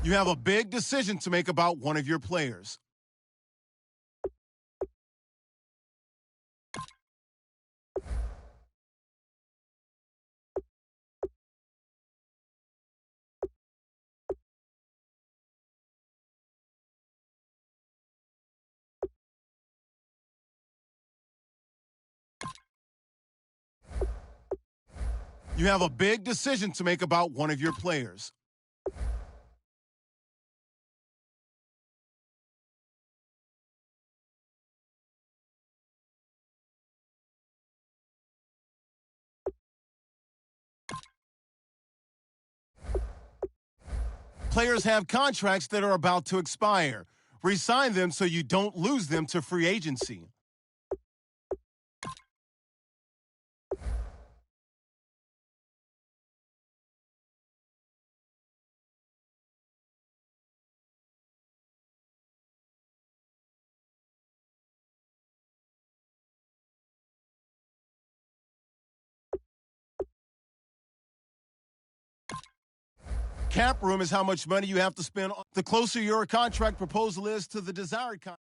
You have a big decision to make about one of your players. You have a big decision to make about one of your players. Players have contracts that are about to expire. Resign them so you don't lose them to free agency. Cap room is how much money you have to spend. The closer your contract proposal is to the desired contract.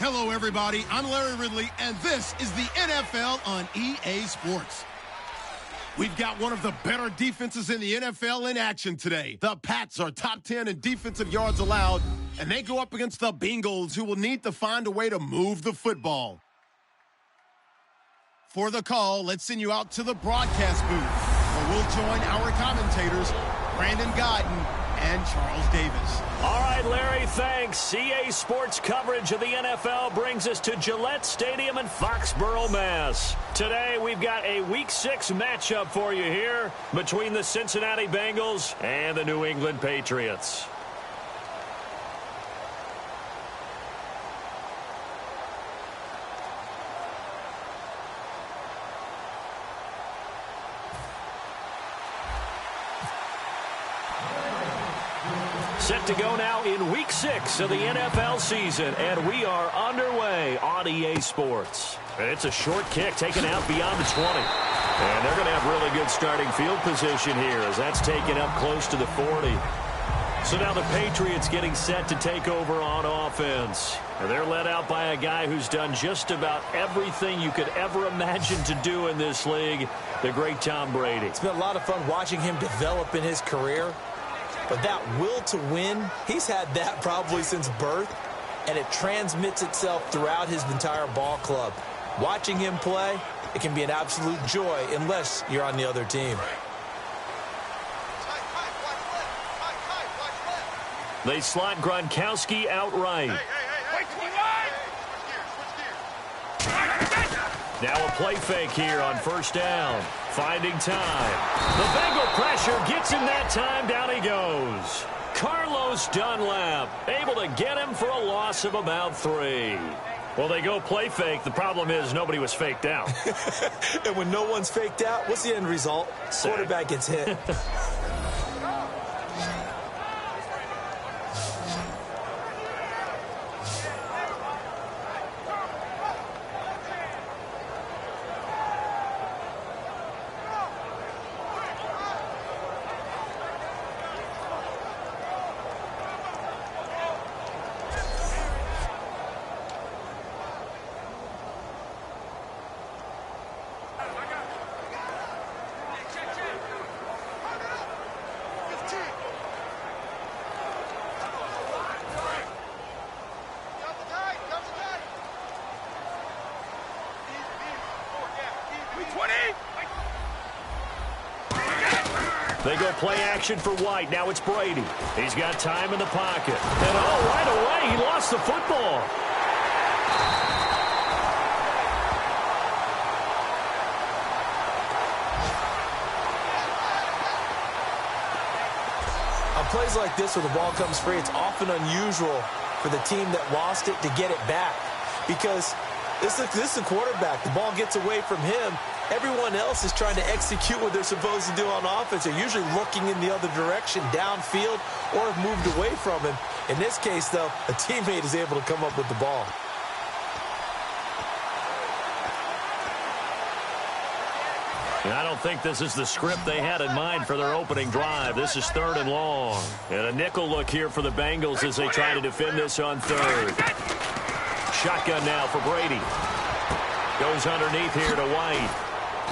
Hello, everybody. I'm Larry Ridley, and this is the NFL on EA Sports. We've got one of the better defenses in the NFL in action today. The Pats are top 10 in defensive yards allowed, and they go up against the Bengals, who will need to find a way to move the football. For the call, let's send you out to the broadcast booth, where we'll join our commentators, Brandon Godden and Charles Davis. All right, Larry, thanks. EA Sports coverage of the NFL brings us to Gillette Stadium in Foxborough, Mass. Today, we've got a Week 6 matchup for you here between the Cincinnati Bengals and the New England Patriots. Set to go now in Week 6 of the NFL season, and we are underway on EA Sports. It's a short kick taken out beyond the 20. And they're going to have really good starting field position here as that's taken up close to the 40. So now the Patriots getting set to take over on offense. And they're led out by a guy who's done just about everything you could ever imagine to do in this league, the great Tom Brady. It's been a lot of fun watching him develop in his career. But that will to win, he's had that probably since birth, and it transmits itself throughout his entire ball club. Watching him play, it can be an absolute joy unless you're on the other team. They slot Gronkowski outright. Now a play fake here on first down. Finding time. The Bengal pressure gets him that time. Down he goes. Carlos Dunlap able to get him for a loss of about 3. Well, they go play fake. The problem is nobody was faked out. And when no one's faked out, what's the end result? Quarterback gets hit. They go play action for White. Now it's Brady. He's got time in the pocket. And right away, he lost the football. On plays like this where the ball comes free, it's often unusual for the team that lost it to get it back. Because this is a quarterback. The ball gets away from him. Everyone else is trying to execute what they're supposed to do on offense. They're usually looking in the other direction, downfield, or have moved away from him. In this case, though, a teammate is able to come up with the ball. And I don't think this is the script they had in mind for their opening drive. This is 3rd and long. And a nickel look here for the Bengals as they try to defend this on 3rd. Shotgun now for Brady. Goes underneath here to White.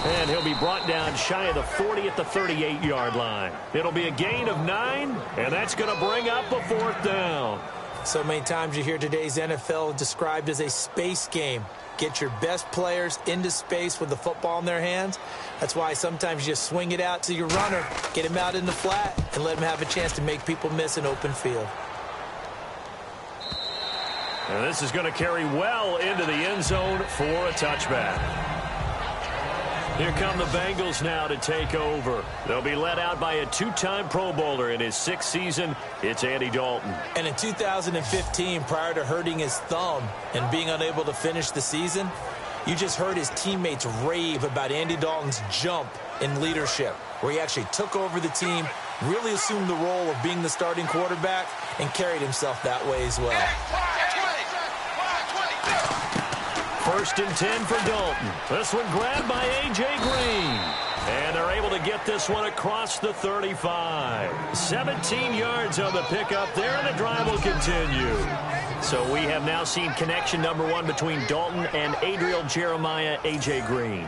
And he'll be brought down shy of the 40 at the 38-yard line. It'll be a gain of 9, and that's going to bring up a 4th down. So many times you hear today's NFL described as a space game. Get your best players into space with the football in their hands. That's why sometimes you just swing it out to your runner, get him out in the flat, and let him have a chance to make people miss an open field. And this is going to carry well into the end zone for a touchback. Here come the Bengals now to take over. They'll be led out by a 2-time Pro Bowler in his 6th season. It's Andy Dalton. And in 2015, prior to hurting his thumb and being unable to finish the season, you just heard his teammates rave about Andy Dalton's jump in leadership, where he actually took over the team, really assumed the role of being the starting quarterback, and carried himself that way as well. 1st and 10 for Dalton. This one grabbed by A.J. Green. And they're able to get this one across the 35. 17 yards on the pickup there, and the drive will continue. So we have now seen connection number 1 between Dalton and Adriel Jeremiah, A.J. Green.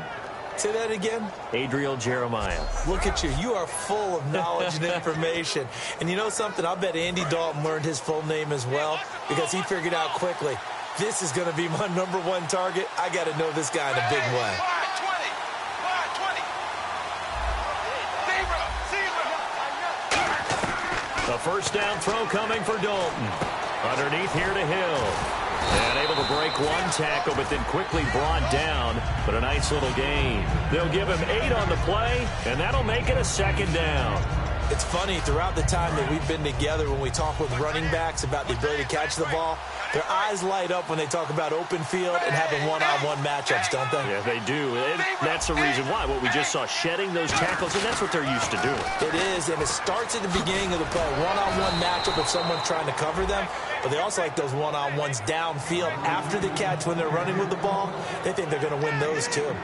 Say that again? Adriel Jeremiah. Look at you. You are full of knowledge and information. And you know something? I bet Andy Dalton learned his full name as well because he figured out quickly, this is going to be my number 1 target. I got to know this guy in a big way. The first down throw coming for Dalton. Underneath here to Hill. And able to break 1 tackle, but then quickly brought down. But a nice little gain. They'll give him 8 on the play, and that'll make it a second down. It's funny, throughout the time that we've been together, when we talk with running backs about the ability to catch the ball, their eyes light up when they talk about open field and having one-on-one matchups, don't they? Yeah, they do. And that's the reason why. What we just saw, shedding those tackles, and that's what they're used to doing. It is, and it starts at the beginning of the play. One-on-one matchup if someone's trying to cover them, but they also like those one-on-ones downfield after the catch when they're running with the ball. They think they're going to win those too.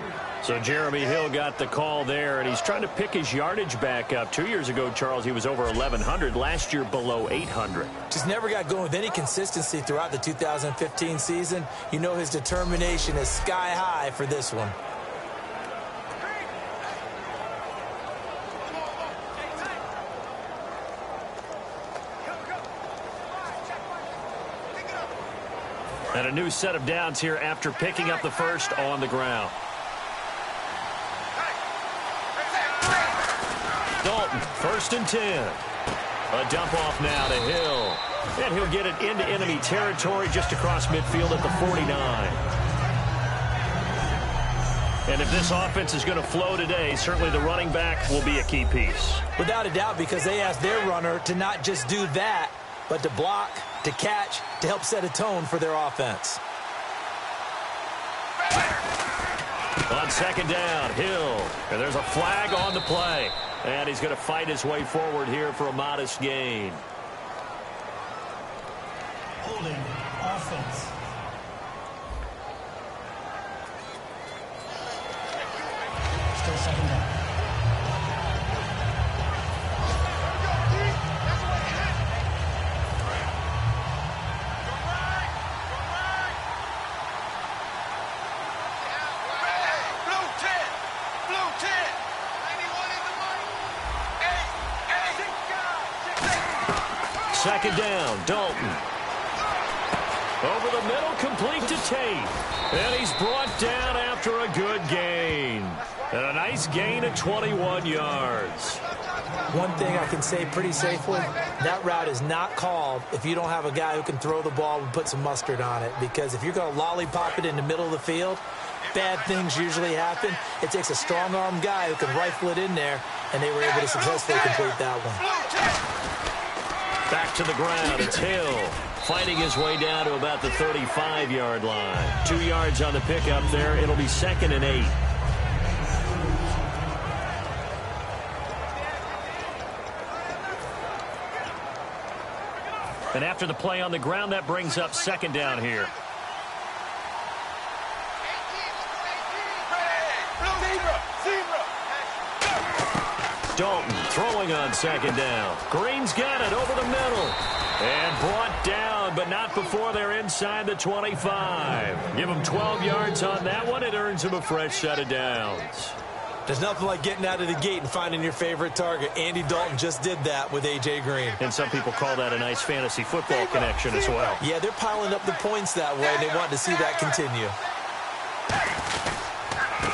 So Jeremy Hill got the call there, and he's trying to pick his yardage back up. 2 years ago, Charles, he was over 1,100. Last year, below 800. Just never got going with any consistency throughout the 2015 season. You know his determination is sky high for this one. And a new set of downs here after picking up the first on the ground. Dalton, 1st and 10. A dump off now to Hill. And he'll get it into enemy territory just across midfield at the 49. And if this offense is going to flow today, certainly the running back will be a key piece. Without a doubt, because they asked their runner to not just do that, but to block, to catch, to help set a tone for their offense. On second down, Hill. And there's a flag on the play. And he's going to fight his way forward here for a modest gain. Holding offense. Still second down. Second down, Dalton. Over the middle, complete to Tate. And he's brought down after a good gain. And a nice gain of 21 yards. One thing I can say pretty safely, that route is not called if you don't have a guy who can throw the ball and put some mustard on it. Because if you're going to lollipop it in the middle of the field, bad things usually happen. It takes a strong-arm guy who can rifle it in there, and they were able to successfully complete that one. Back to the ground, it's Hill. Fighting his way down to about the 35-yard line. 2 yards on the pickup there. It'll be 2nd and 8. And after the play on the ground, that brings up second down here. Dalton throwing on second down. Green's got it over the middle. And brought down, but not before they're inside the 25. Give him 12 yards on that one. It earns him a fresh set of downs. There's nothing like getting out of the gate and finding your favorite target. Andy Dalton just did that with A.J. Green. And some people call that a nice fantasy football connection as well. Yeah, they're piling up the points that way, and they want to see that continue.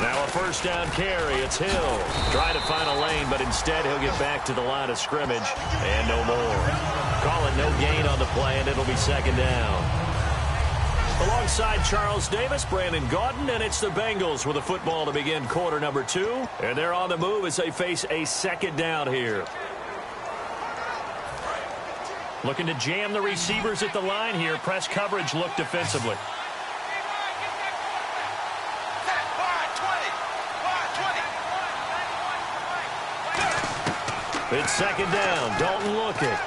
Now a first down carry. It's Hill. Trying to find a lane, but instead he'll get back to the line of scrimmage. And no more. Call it no gain on the play, and it'll be second down. Alongside Charles Davis, Brandon Gaudin, and it's the Bengals with a football to begin quarter number 2. And they're on the move as they face a second down here. Looking to jam the receivers at the line here. Press coverage look defensively. It's second down. Dalton looking.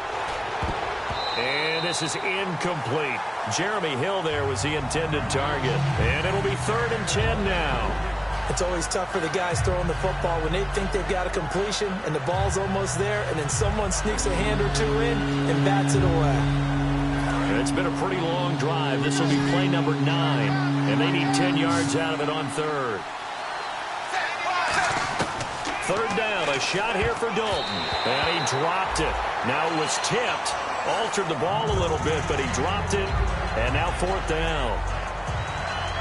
And this is incomplete. Jeremy Hill there was the intended target. And it'll be 3rd and 10 now. It's always tough for the guys throwing the football when they think they've got a completion and the ball's almost there, and then someone sneaks a hand or two in and bats it away. It's been a pretty long drive. This will be play number 9, and they need 10 yards out of it on third. Third down, a shot here for Dalton, and he dropped it. Now it was tipped, altered the ball a little bit, but he dropped it, and now fourth down.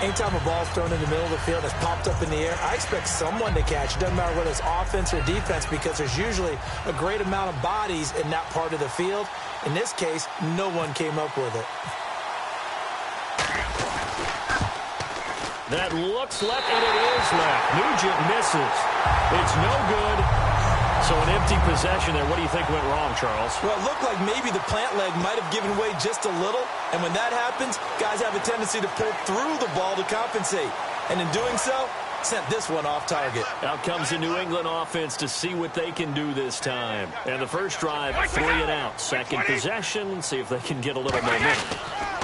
Anytime a ball's thrown in the middle of the field that's popped up in the air, I expect someone to catch. It doesn't matter whether it's offense or defense, because there's usually a great amount of bodies in that part of the field. In this case, no one came up with it. That looks left, and it is left. Nugent misses. It's no good. So an empty possession there. What do you think went wrong, Charles? Well, it looked like maybe the plant leg might have given way just a little. And when that happens, guys have a tendency to pull through the ball to compensate. And in doing so, sent this one off target. Out comes the New England offense to see what they can do this time. And the first drive, 3 and out. Second possession, see if they can get a little momentum.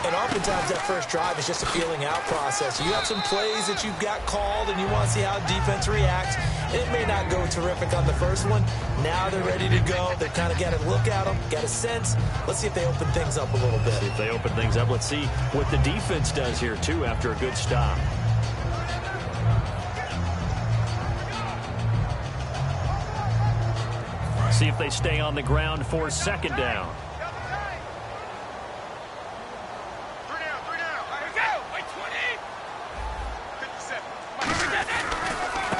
And oftentimes that first drive is just a feeling out process. You have some plays that you've got called and you want to see how defense reacts. It may not go terrific on the first one. Now they're ready to go. They've kind of got a look at them, got a sense. Let's see if they open things up a little bit. See if they open things up. Let's see what the defense does here, too, after a good stop. See if they stay on the ground for second down.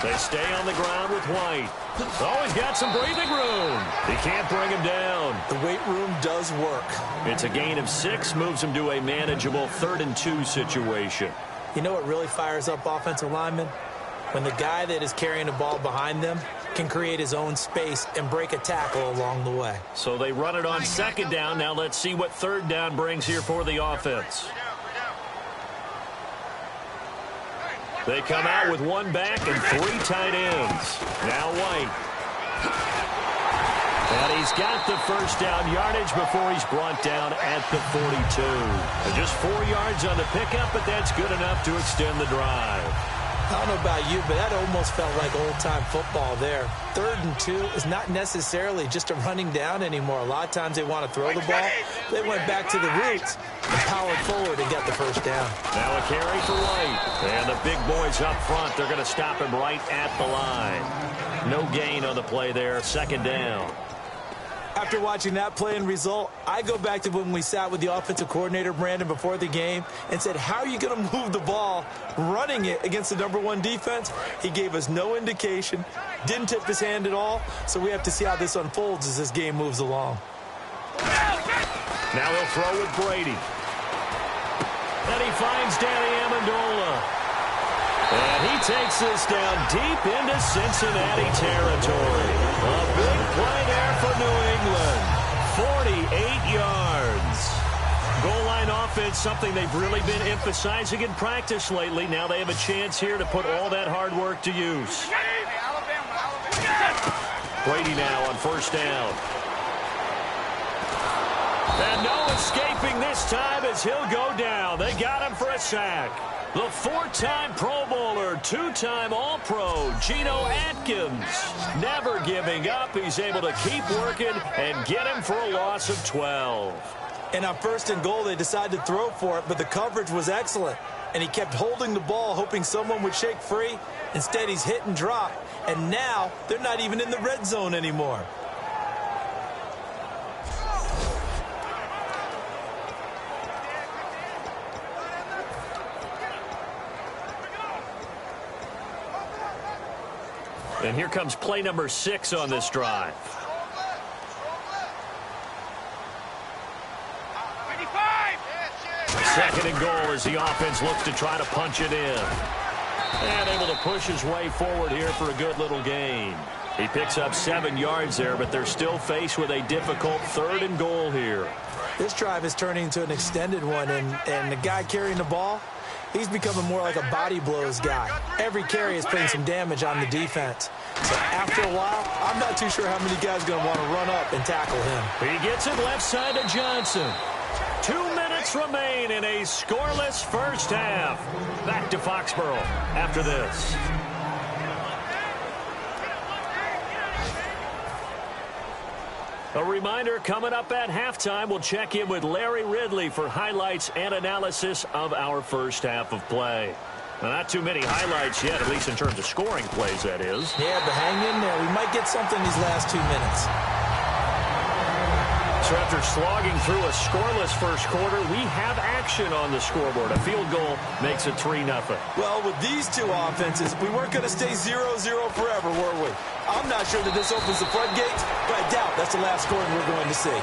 They stay on the ground with White. Oh, he's got some breathing room. He can't bring him down. The weight room does work. It's a gain of 6, moves him to a manageable 3rd and 2 situation. You know what really fires up offensive linemen? When the guy that is carrying the ball behind them can create his own space and break a tackle along the way. So they run it on second down. Now let's see what third down brings here for the offense. They come out with 1 back and 3 tight ends. Now White. And he's got the first down yardage before he's brought down at the 42. And just 4 yards on the pickup, but that's good enough to extend the drive. I don't know about you, but that almost felt like old-time football there. 3rd and 2 is not necessarily just a running down anymore. A lot of times they want to throw the ball. They went back to the roots and powered forward and got the first down. Now a carry for White. And the big boys up front, they're going to stop him right at the line. No gain on the play there, second down. After watching that play and result, I go back to when we sat with the offensive coordinator, Brandon, before the game and said, how are you going to move the ball running it against the #1 defense? He gave us no indication, didn't tip his hand at all, so we have to see how this unfolds as this game moves along. Now he'll throw with Brady. And he finds Danny Amendola. And he takes this down deep into Cincinnati territory. A big play there for New England. 48 yards. Goal line offense, something they've really been emphasizing in practice lately. Now they have a chance here to put all that hard work to use. Brady now on first down. And no escaping this time as he'll go down. They got him for a sack. The 4-time Pro Bowler, 2-time All-Pro, Geno Atkins. Never giving up. He's able to keep working and get him for a loss of 12. And on 1st and goal, they decided to throw for it, but the coverage was excellent. And he kept holding the ball, hoping someone would shake free. Instead, he's hit and drop. And now, they're not even in the red zone anymore. And here comes play number 6 on this drive. Second and goal as the offense looks to try to punch it in. And able to push his way forward here for a good little gain. He picks up 7 yards there, but they're still faced with a difficult 3rd and goal here. This drive is turning into an extended one, and the guy carrying the ball, he's becoming more like a body blows guy. Every carry is putting some damage on the defense. So after a while, I'm not too sure how many guys are going to want to run up and tackle him. He gets it left side to Johnson. 2 minutes remain in a scoreless first half. Back to Foxborough after this. A reminder, coming up at halftime, we'll check in with Larry Ridley for highlights and analysis of our first half of play. Now, not too many highlights yet, at least in terms of scoring plays, that is. Yeah, but hang in there. We might get something these last 2 minutes. So after slogging through a scoreless first quarter, we have action on the scoreboard. A field goal makes it 3-0. Well, with these two offenses, we weren't going to stay 0-0 forever, were we? I'm not sure that this opens the floodgates, but I doubt that's the last scoring we're going to see.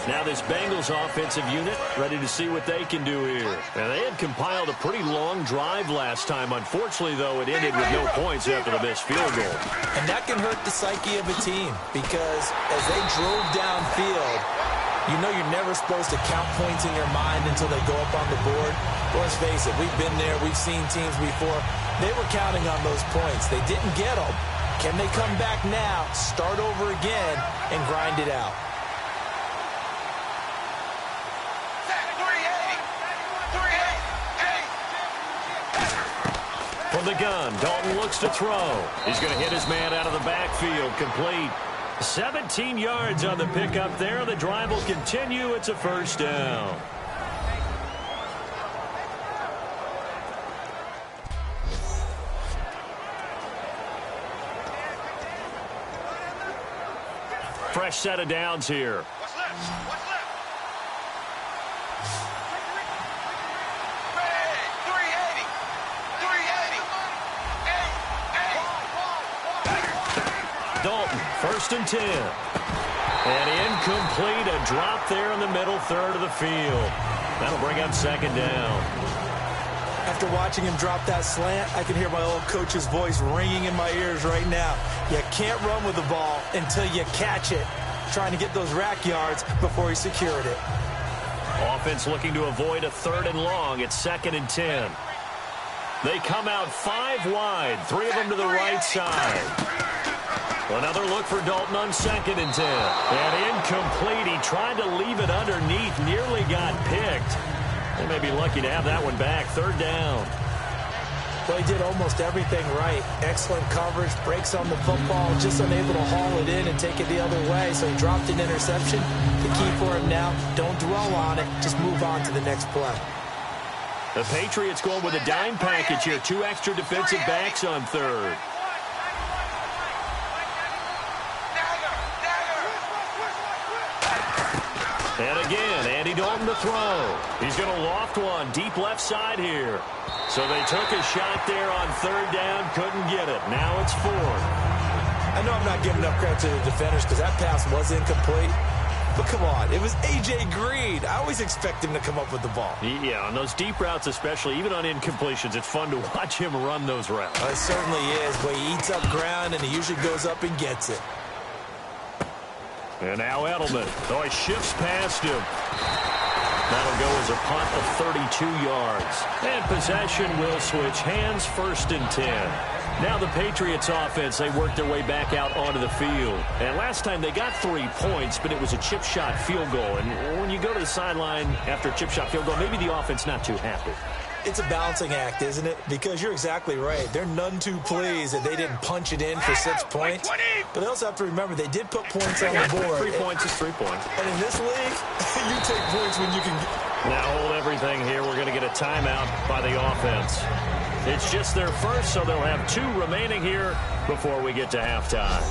Now this Bengals offensive unit ready to see what they can do here. And they had compiled a pretty long drive last time. Unfortunately, though, it ended with no points after the missed field goal. And that can hurt the psyche of a team because as they drove downfield, you know you're never supposed to count points in your mind until they go up on the board. Well, let's face it, we've been there. We've seen teams before. They were counting on those points. They didn't get them. Can they come back now, start over again, and grind it out? From the gun, Dalton looks to throw. He's going to hit his man out of the backfield, complete. 17 yards on the pickup there. The drive will continue. It's a first down. Fresh set of downs here. What's left? What's left? Dalton, 1st and 10. And incomplete, a drop there in the middle third of the field. That'll bring up 2nd down. After watching him drop that slant, I can hear my old coach's voice ringing in my ears right now. You can't run with the ball until you catch it. Trying to get those rack yards before he secured it. Offense looking to avoid a 3rd and long. It's 2nd and 10. They come out 5 wide, 3 of them to the right side. Another look for Dalton on 2nd and 10. And incomplete. He tried to leave it underneath, nearly got picked. They may be lucky to have that one back. 3rd down. Well, he did almost everything right. Excellent coverage, breaks on the football, just unable to haul it in and take it the other way. So he dropped an interception. The key for him now, don't dwell on it. Just move on to the next play. The Patriots going with a dime package here. 2 extra defensive backs on 3rd. And again, Andy Dalton to throw. He's going to loft one deep left side here. So they took a shot there on 3rd down, couldn't get it. Now it's 4th. I know I'm not giving enough credit to the defenders because that pass was incomplete. But come on, it was A.J. Green. I always expect him to come up with the ball. Yeah, on those deep routes especially, even on incompletions, it's fun to watch him run those routes. It certainly is, but he eats up ground and he usually goes up and gets it. And now Edelman. Oh, he shifts past him. That'll go as a punt of 32 yards. And possession will switch hands, 1st and 10. Now the Patriots offense, they worked their way back out onto the field. And last time they got 3 points, but it was a chip shot field goal. And when you go to the sideline after a chip shot field goal, maybe the offense not too happy. It's a balancing act, isn't it? Because you're exactly right. They're none too pleased that they didn't punch it in for 6 points. But they also have to remember they did put points on the board. 3 points is 3 points. And in this league, you take points when you can get. Now hold everything here. We're going to get a timeout by the offense. It's just their first, so they'll have 2 remaining here before we get to halftime.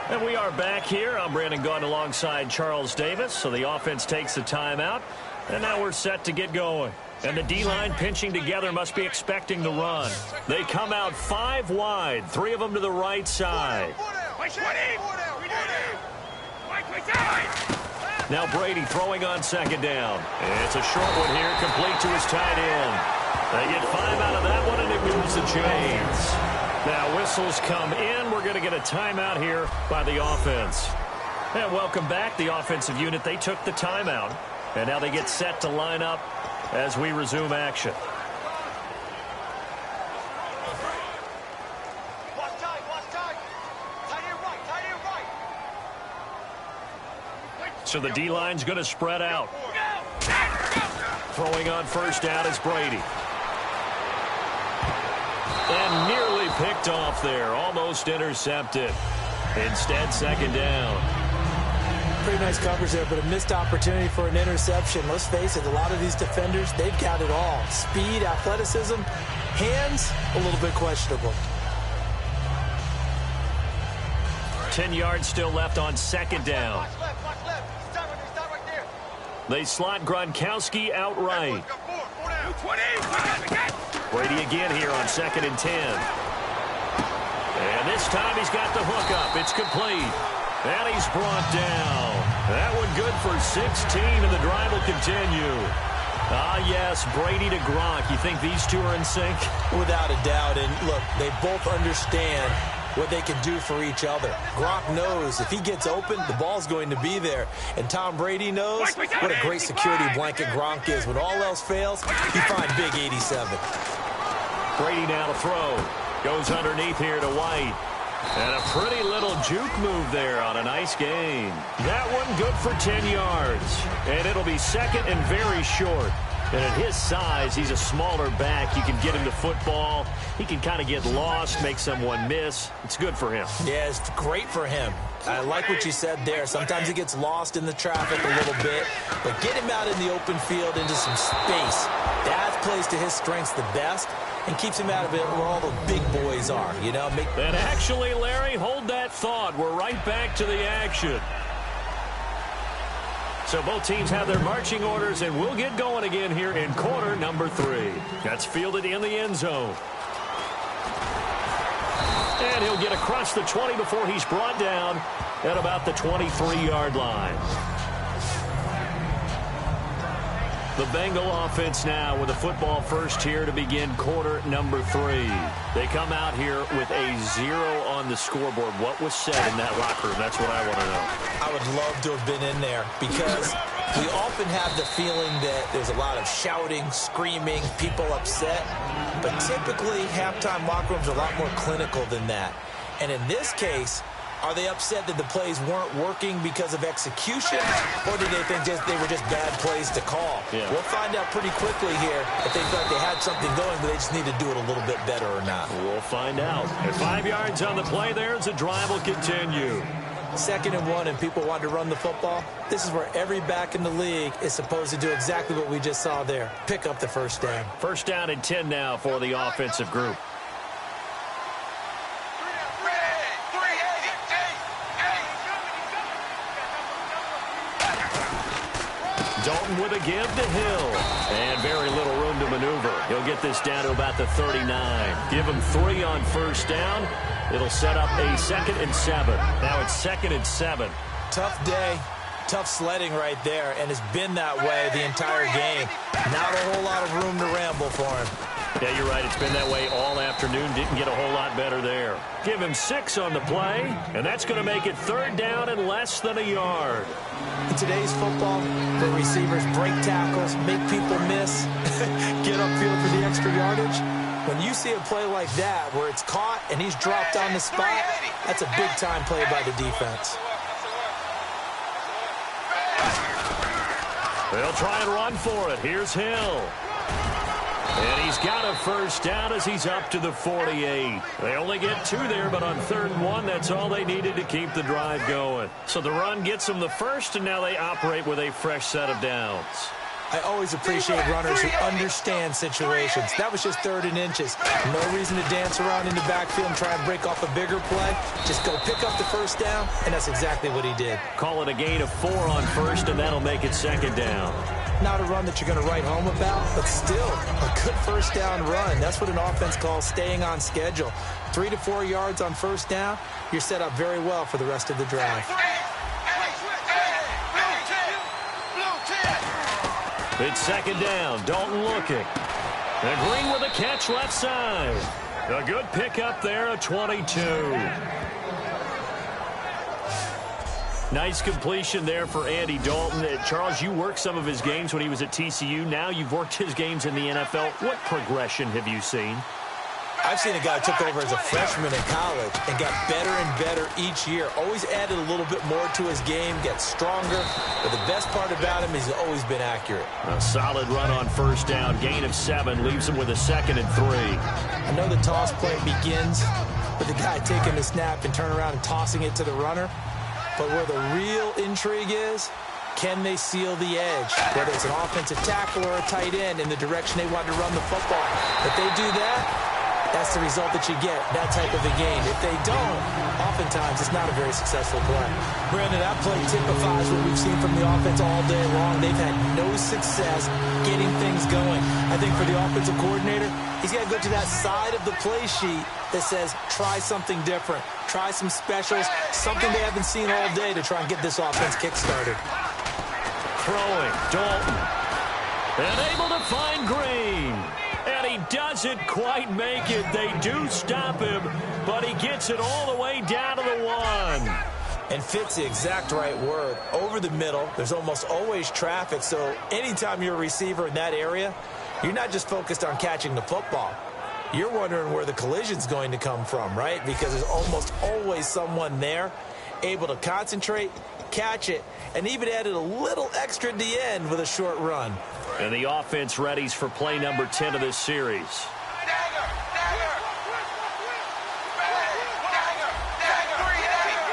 And we are back here. I'm Brandon Gaudin alongside Charles Davis. So the offense takes the timeout. And now we're set to get going. And the D-line pinching together must be expecting the run. They come out 5 wide, 3 of them to the right side. Now Brady throwing on 2nd down. It's a short one here, complete to his tight end. They get 5 out of that one, and it moves the chains. Now whistles come in. We're going to get a timeout here by the offense. And welcome back, the offensive unit. They took the timeout, and now they get set to line up as we resume action. So the D-line's going to spread out. Throwing on 1st down is Brady. And nearly picked off there, almost intercepted. Instead, second down. Pretty nice coverage there, but a missed opportunity for an interception. Let's face it, a lot of these defenders, they've got it all. Speed, athleticism, hands, a little bit questionable. 10 yards still left on second down. They slot Gronkowski outright. Brady again here on 2nd and 10. And this time he's got the hook up. It's complete. And he's brought down. That one good for 16, and the drive will continue. Ah, yes, Brady to Gronk. You think these two are in sync? Without a doubt. And look, they both understand what they can do for each other. Gronk knows if he gets open, the ball's going to be there. And Tom Brady knows what a great security blanket Gronk is. When all else fails, you find big 87. Brady now to throw. Goes underneath here to White. And a pretty little juke move there on a nice gain. That one good for 10 yards. And it'll be second and very short. And at his size, he's a smaller back. You can get him to football. He can kind of get lost, make someone miss. It's good for him. Yeah, it's great for him. I like what you said there. Sometimes he gets lost in the traffic a little bit. But get him out in the open field into some space. That plays to his strengths the best and keeps him out of it where all the big boys are. You know, And actually, Larry, hold that thought. We're right back to the action. So both teams have their marching orders, and we'll get going again here in quarter number 3. That's fielded in the end zone. And he'll get across the 20 before he's brought down at about the 23-yard line. The Bengal offense now with a football first here to begin quarter number 3. They come out here with a 0 on the scoreboard. What was said in that locker room? That's what I want to know. I would love to have been in there because we often have the feeling that there's a lot of shouting, screaming, people upset. But typically, halftime locker rooms are a lot more clinical than that. And in this case, are they upset that the plays weren't working because of execution, or did they think they were just bad plays to call? Yeah. We'll find out pretty quickly here if they felt they had something going, but they just need to do it a little bit better or not. We'll find out. At 5 yards on the play there, the drive will continue. 2nd and 1, and people want to run the football. This is where every back in the league is supposed to do exactly what we just saw there. Pick up the first down. First down and 10 now for the offensive group. Dalton with a give to Hill. And very little room to maneuver. He'll get this down to about the 39. Give him 3 on first down. It'll set up a 2nd and 7. Now it's 2nd and 7. Tough day. Tough sledding right there, and it's been that way the entire game. Not a whole lot of room to ramble for him. Yeah, you're right. It's been that way all afternoon. Didn't get a whole lot better there. Give him 6 on the play, and that's going to make it 3rd down and less than a yard. In today's football, the receivers break tackles, make people miss, get upfield for the extra yardage. When you see a play like that where it's caught and he's dropped on the spot, that's a big-time play by the defense. They'll try and run for it. Here's Hill. And he's got a first down as he's up to the 48. They only get 2 there, but on 3rd and 1, that's all they needed to keep the drive going. So the run gets them the first, and now they operate with a fresh set of downs. I always appreciate runners who understand situations. That was just 3rd and inches. No reason to dance around in the backfield and try and break off a bigger play. Just go pick up the first down, and that's exactly what he did. Call it a gain of 4 on first, and that'll make it 2nd down. Not a run that you're going to write home about, but still a good first down run. That's what an offense calls staying on schedule. 3 to 4 yards on first down, you're set up very well for the rest of the drive. It's 2nd down. Dalton looking. And Green with a catch left side. A good pickup there, a 22. Nice completion there for Andy Dalton. Charles, you worked some of his games when he was at TCU. Now you've worked his games in the NFL. What progression have you seen? I I've seen a guy who took over as a freshman in college and got better and better each year. Always added a little bit more to his game, gets stronger. But the best part about him is he's always been accurate. A solid run on first down. Gain of 7 leaves him with a 2nd and 3. I know the toss play begins with the guy taking the snap and turning around and tossing it to the runner. But where the real intrigue is, can they seal the edge? Whether it's an offensive tackle or a tight end in the direction they want to run the football. If they do that, that's the result that you get, that type of a game. If they don't, oftentimes it's not a very successful play. Brandon, that play typifies what we've seen from the offense all day long. They've had no success getting things going. I think for the offensive coordinator, he's got to go to that side of the play sheet that says, try something different. Try some specials, something they haven't seen all day to try and get this offense kick-started. Throwing, Dalton. And able to find Green. And he doesn't quite make it. They do stop him, but he gets it all the way down to the 1. And fits the exact right word. Over the middle, there's almost always traffic, so anytime you're a receiver in that area, you're not just focused on catching the football. You're wondering where the collision's going to come from, right? Because there's almost always someone there able to concentrate, catch it, and even added a little extra at the end with a short run. And the offense readies for play number 10 of this series.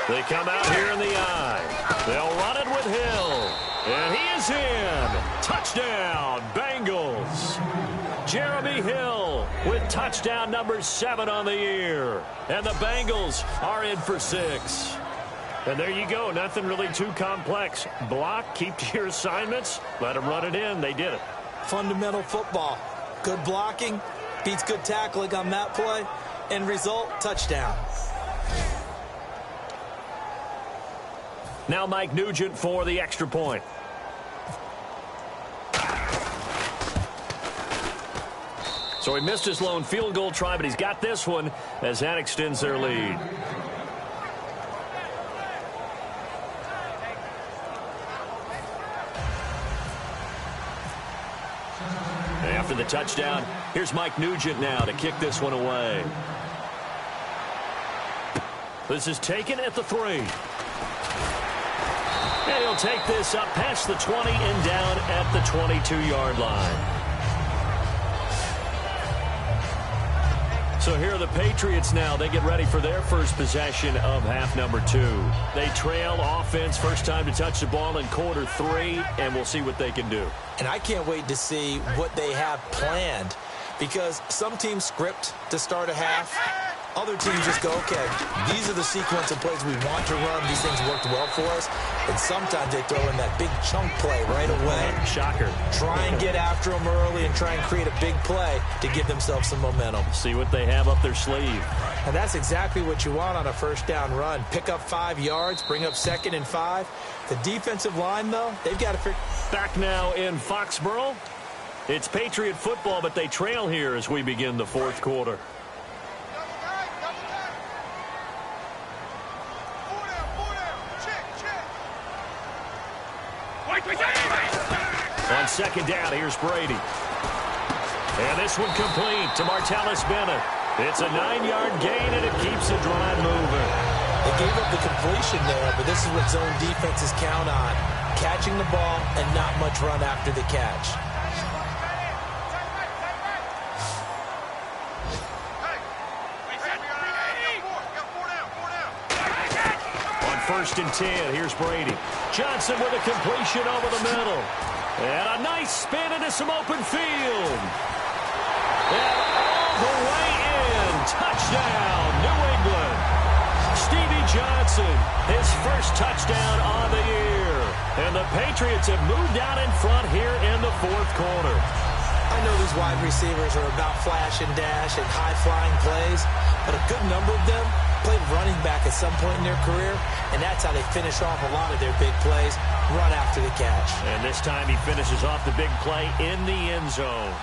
They come out here in the eye. They'll run it with Hill. And he is in. Touchdown, Bengals. Jeremy Hill with touchdown number 7 on the year. And the Bengals are in for 6. And there you go. Nothing really too complex. Block, keep to your assignments, let them run it in. They did it. Fundamental football. Good blocking, beats good tackling on that play. End result, touchdown. Now Mike Nugent for the extra point. So he missed his lone field goal try, but he's got this one as that extends their lead. After the touchdown, here's Mike Nugent now to kick this one away. This is taken at the 3. And he'll take this up past the 20 and down at the 22-yard line. So here are the Patriots now. They get ready for their first possession of half number 2. They trail offense, first time to touch the ball in quarter 3, and we'll see what they can do. And I can't wait to see what they have planned, because some teams script to start a half. Other teams just go, okay, these are the sequence of plays we want to run. These things worked well for us. And sometimes they throw in that big chunk play right away. Shocker. Try and get after them early and try and create a big play to give themselves some momentum. See what they have up their sleeve. And that's exactly what you want on a first down run. Pick up 5 yards, bring up 2nd and 5. The defensive line, though, they've got to figure. Back now in Foxborough. It's Patriot football, but they trail here as we begin the 4th quarter. On second down, here's Brady. And this one complete to Martellus Bennett. It's a 9-yard gain, and it keeps the drive moving. They gave up the completion there, but this is what zone defenses count on. Catching the ball and not much run after the catch. On 1st and 10, here's Brady. Johnson with a completion over the middle. And a nice spin into some open field. And all the way in. Touchdown, New England. Stevie Johnson, his first touchdown on the year. And the Patriots have moved out in front here in the 4th quarter. I know these wide receivers are about flash and dash and high-flying plays, but a good number of them played running back at some point in their career, and that's how they finish off a lot of their big plays, run after the catch. And this time he finishes off the big play in the end zone.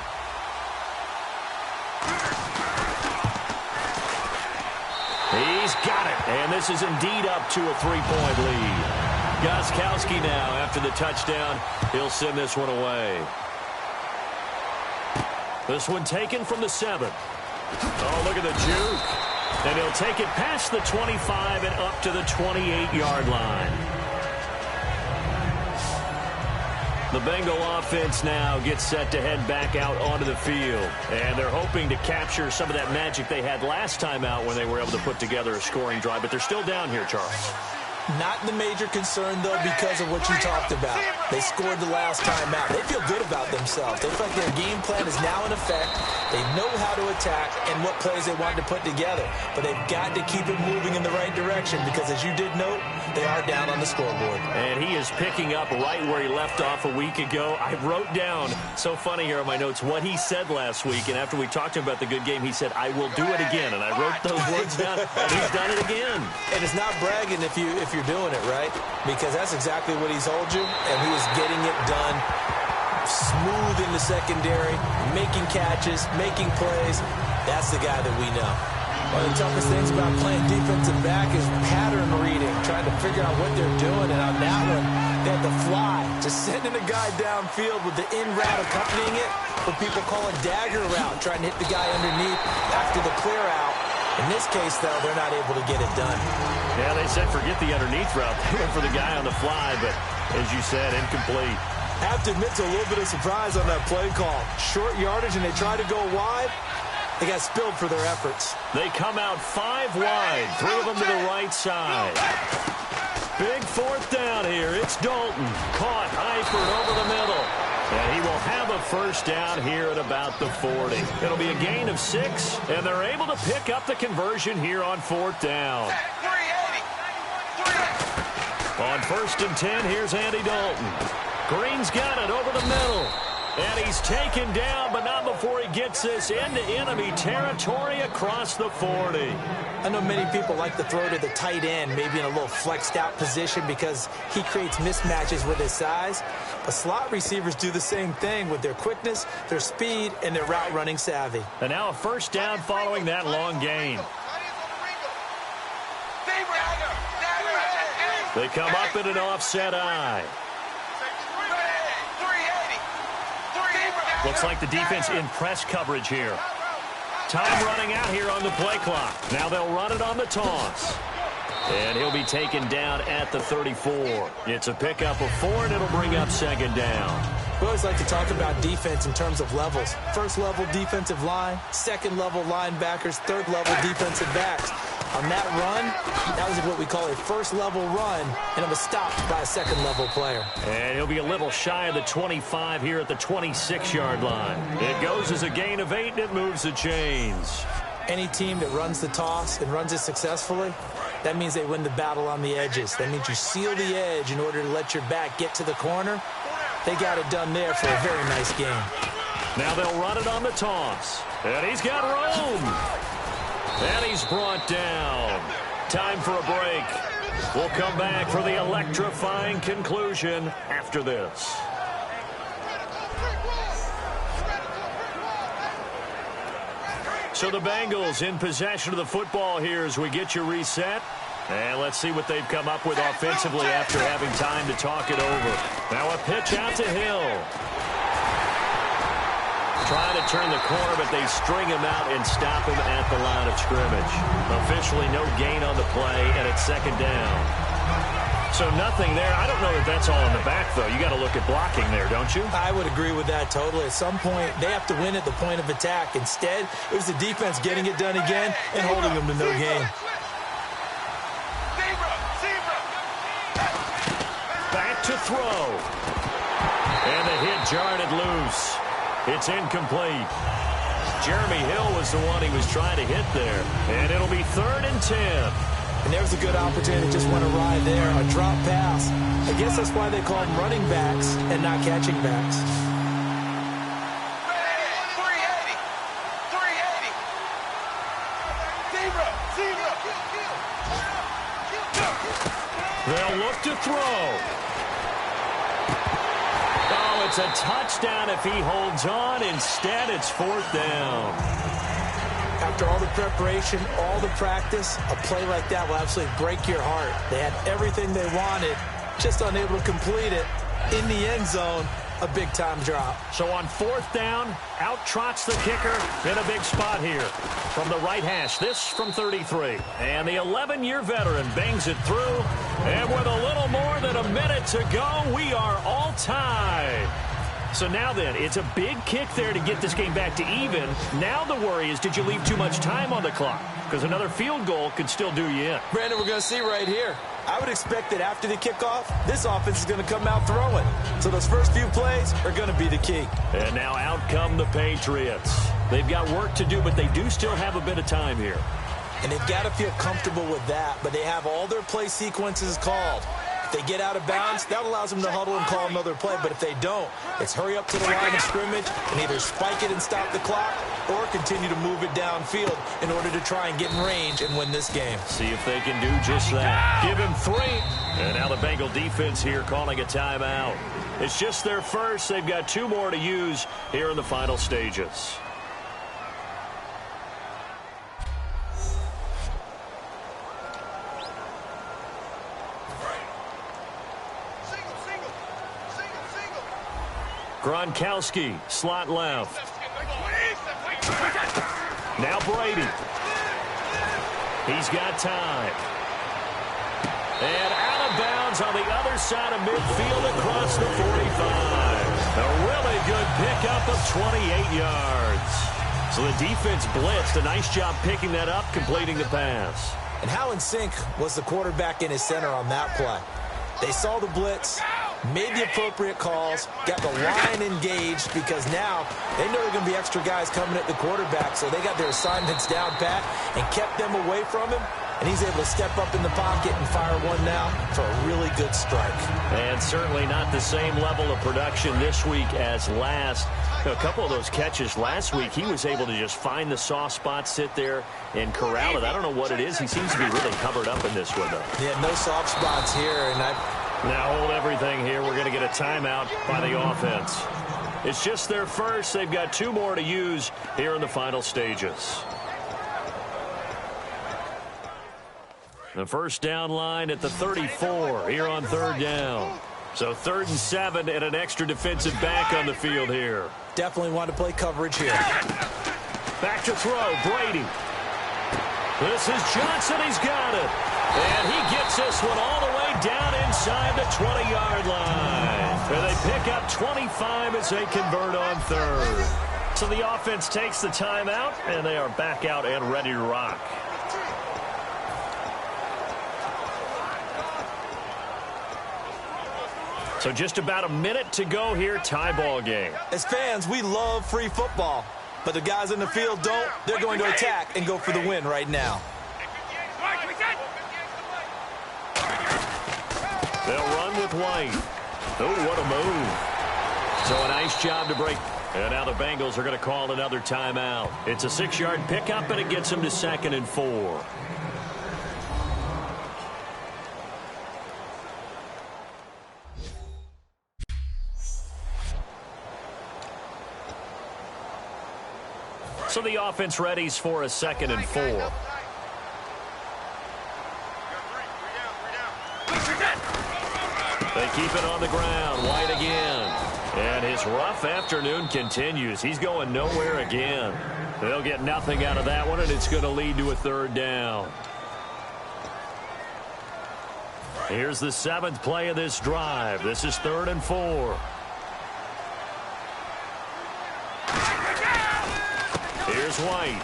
He's got it, and this is indeed up to a 3-point lead. Gostkowski now, after the touchdown, he'll send this one away. This one taken from the 7. Oh, look at the juke. And he'll take it past the 25 and up to the 28-yard line. The Bengal offense now gets set to head back out onto the field. And they're hoping to capture some of that magic they had last time out when they were able to put together a scoring drive. But they're still down here, Charles. Not the major concern, though, because of what you talked about. They scored the last time out. They feel good about themselves. They feel like their game plan is now in effect. They know how to attack and what plays they want to put together. But they've got to keep it moving in the right direction because, as you did note, they are down on the scoreboard. And he is picking up right where he left off a week ago. I wrote down, so funny here on my notes, what he said last week. And after we talked to him about the good game, he said, I will do it again. And I wrote those words down, and he's done it again. And it's not bragging if you're doing it, right? Because that's exactly what he's told you, and he is getting it done smooth in the secondary, making catches, making plays. That's the guy that we know. One of the toughest things about playing defensive back is pattern reading, trying to figure out what they're doing. And on that one, they had the fly, just sending a guy downfield with the in route accompanying it, what people call a dagger route, trying to hit the guy underneath after the clear out. In this case, though, they're not able to get it done. Yeah, they said forget the underneath route. They went for the guy on the fly, but as you said, incomplete. I have to admit to a little bit of surprise on that play call. Short yardage, and they try to go wide. They got spilled for their efforts. They come out 5 wide, 3 of them to the right side. Big fourth down here. It's Dalton. Caught, Eifert over the middle. And he will have a first down here at about the 40. It'll be a gain of 6, and they're able to pick up the conversion here on 4th down. On 1st and 10, here's Andy Dalton. Green's got it over the middle. And he's taken down, but not before he gets this into enemy territory across the 40. I know many people like to throw to the tight end, maybe in a little flexed out position because he creates mismatches with his size. But slot receivers do the same thing with their quickness, their speed, and their route running savvy. And now a first down following that long gain. They come up in an offset eye. Looks like the defense in press coverage here. Time running out here on the play clock. Now they'll run it on the toss. And he'll be taken down at the 34. It's a pickup of 4, and it'll bring up 2nd down. We always like to talk about defense in terms of levels. First level defensive line, second level linebackers, third level defensive backs. On that run, that was what we call a first level run, and it was stopped by a second level player. And he'll be a little shy of the 25 here at the 26-yard line. It goes as a gain of 8, and it moves the chains. Any team that runs the toss and runs it successfully, that means they win the battle on the edges. That means you seal the edge in order to let your back get to the corner. They got it done there for a very nice game. Now they'll run it on the toss. And he's got room. And he's brought down. Time for a break. We'll come back for the electrifying conclusion after this. So the Bengals in possession of the football here as we get you reset. And let's see what they've come up with offensively after having time to talk it over. Now a pitch out to Hill. Trying to turn the corner, but they string him out and stop him at the line of scrimmage. Officially no gain on the play, and it's 2nd down. So nothing there. I don't know that that's all in the back, though. You got to look at blocking there, don't you? I would agree with that totally. At some point, they have to win at the point of attack. Instead, it was the defense getting it done again and holding them to no gain. Back to throw. And the hit jarred it loose. It's incomplete. Jeremy Hill was the one he was trying to hit there. And it'll be 3rd and 10. And there's a good opportunity. Just went awry there. A drop pass. I guess that's why they call them running backs and not catching backs. They'll look to throw. Oh, it's a touchdown if he holds on. Instead, it's 4th down. After all the preparation, all the practice, a play like that will absolutely break your heart. They had everything they wanted, just unable to complete it in the end zone, a big-time drop. So on 4th down, out trots the kicker in a big spot here. From the right hash, this from 33. And the 11-year veteran bangs it through. And with a little more than a minute to go, we are all tied. So now then, it's a big kick there to get this game back to even. Now the worry is, did you leave too much time on the clock? Because another field goal could still do you in. Brandon, we're going to see right here. I would expect that after the kickoff, this offense is going to come out throwing. So those first few plays are going to be the key. And now out come the Patriots. They've got work to do, but they do still have a bit of time here. And they've got to feel comfortable with that, but they have all their play sequences called. If they get out of bounds, that allows them to huddle and call another play. But if they don't, it's hurry up to the line of scrimmage and either spike it and stop the clock or continue to move it downfield in order to try and get in range and win this game. See if they can do just that. Give him 3. And now the Bengal defense here calling a timeout. It's just their first. They've got 2 more to use here in the final stages. Gronkowski, slot left. Now Brady. He's got time. And out of bounds on the other side of midfield across the 45. A really good pickup of 28 yards. So the defense blitzed. A nice job picking that up, completing the pass. And how in sync was the quarterback in his center on that play? They saw the blitz, made the appropriate calls, got the line engaged because now they know there are going to be extra guys coming at the quarterback, so they got their assignments down pat and kept them away from him, and he's able to step up in the pocket and fire one now for a really good strike. And certainly not the same level of production this week as last. A couple of those catches last week, he was able to just find the soft spot, sit there, and corral it. I don't know what it is. He seems to be really covered up in this one, though. Yeah, no soft spots here. And Now hold everything here. We're going to get a timeout by the offense. It's just their first. They've got 2 more to use here in the final stages. The first down line at the 34 here on 3rd down. So 3rd and 7 and an extra defensive back on the field here. Definitely want to play coverage here. Back to throw, Brady. This is Johnson, he's got it. And he gets this one all the way down inside the 20-yard line. And they pick up 25 as they convert on 3rd. So the offense takes the timeout, and they are back out and ready to rock. So just about a minute to go here, tie ball game. As fans, we love free football, but the guys in the field don't. They're going to attack and go for the win right now. They'll run with White. Oh, what a move. So a nice job to break. And now the Bengals are going to call another timeout. It's a 6-yard pickup, and it gets them to 2nd and 4. So the offense readies for a 2nd and 4. They keep it on the ground. White again. And his rough afternoon continues. He's going nowhere again. They'll get nothing out of that one, and it's going to lead to a 3rd down. Here's the 7th play of this drive. This is 3rd and 4. Here's White.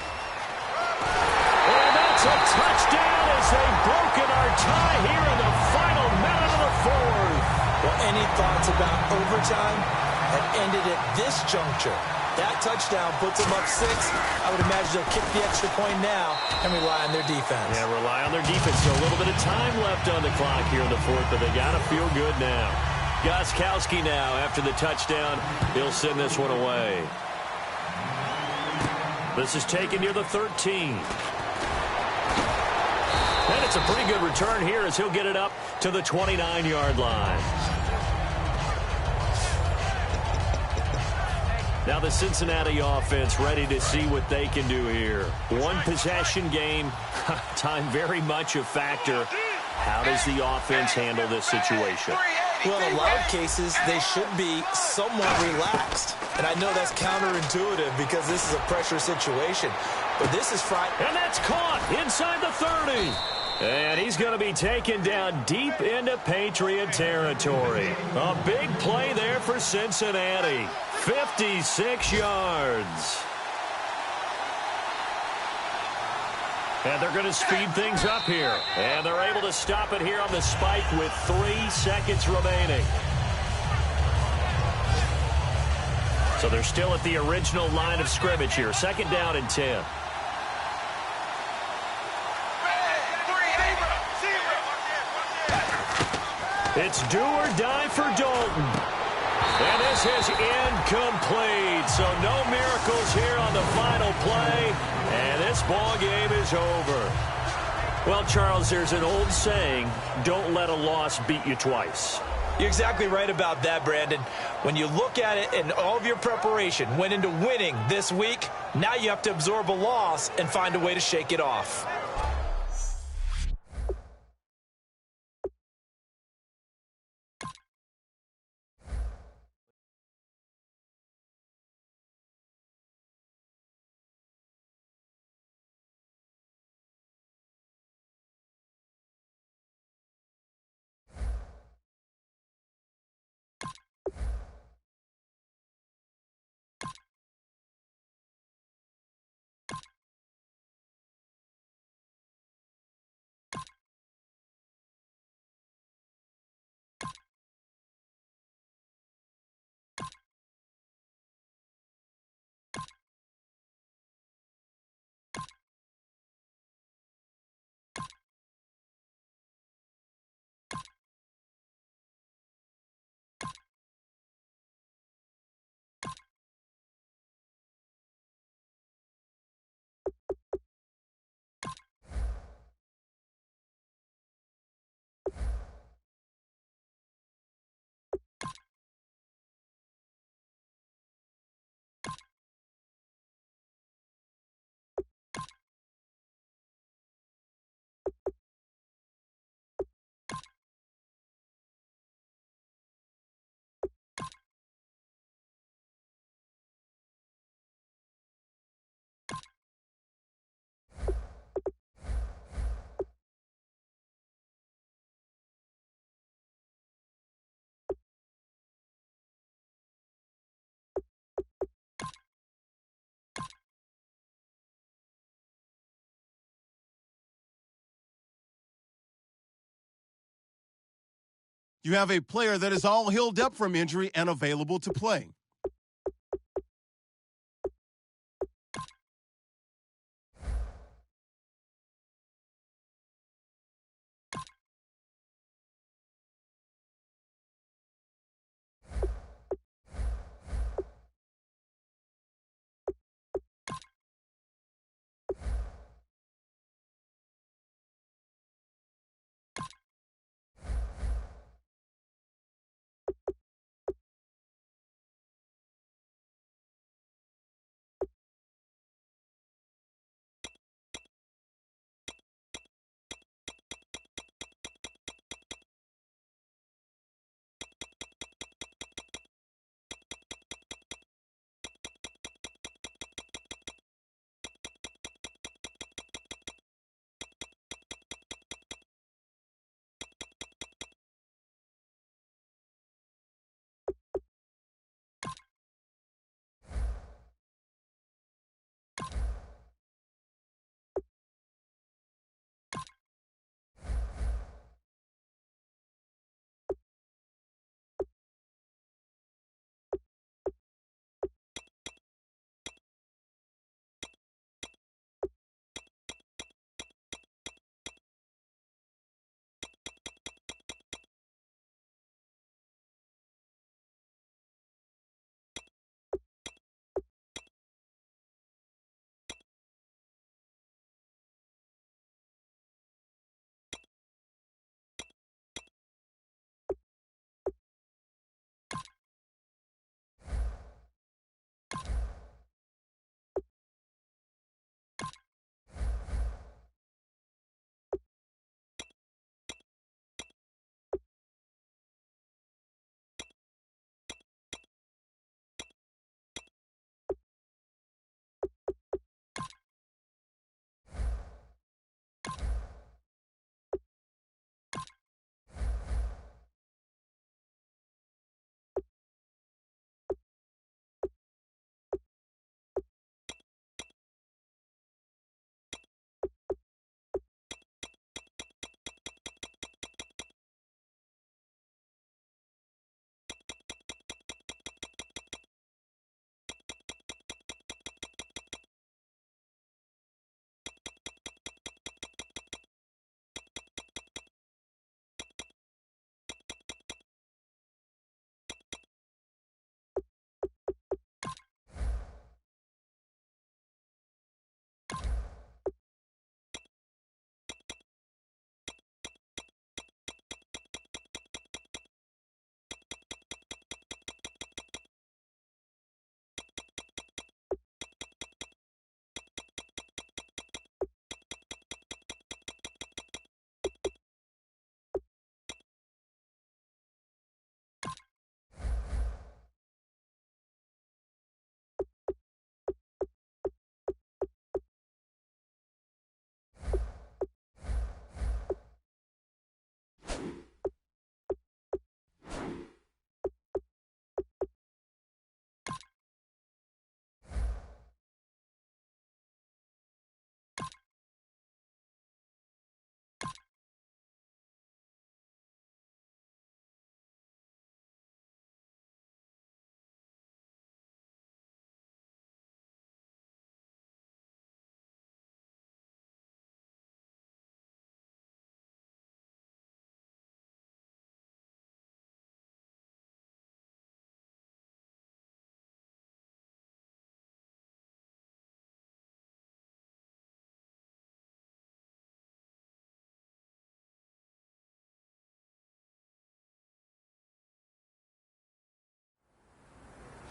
And that's a touchdown as they've broken our tie here in the final minute of the 4th. Well, any thoughts about overtime have ended at this juncture. That touchdown puts them up 6. I would imagine they'll kick the extra point now and rely on their defense. Yeah, rely on their defense. So a little bit of time left on the clock here in the 4th, but they got to feel good now. Gostkowski now, after the touchdown, he'll send this one away. This is taken near the 13. And it's a pretty good return here as he'll get it up to the 29-yard line. Now the Cincinnati offense ready to see what they can do here. One possession game, time very much a factor. How does the offense handle this situation? Well, in a lot of cases, they should be somewhat relaxed. And I know that's counterintuitive because this is a pressure situation. But this is frightening. And that's caught inside the 30. And he's going to be taken down deep into Patriot territory. A big play there for Cincinnati. 56 yards. And they're going to speed things up here. And they're able to stop it here on the spike with 3 seconds remaining. So they're still at the original line of scrimmage here. 2nd down and 10. It's do or die for Dalton. And this is incomplete. So no miracles here on the final play. And this ball game is over. Well, Charles, there's an old saying, don't let a loss beat you twice. You're exactly right about that, Brandon. When you look at it and all of your preparation went into winning this week, now you have to absorb a loss and find a way to shake it off. You have a player that is all healed up from injury and available to play.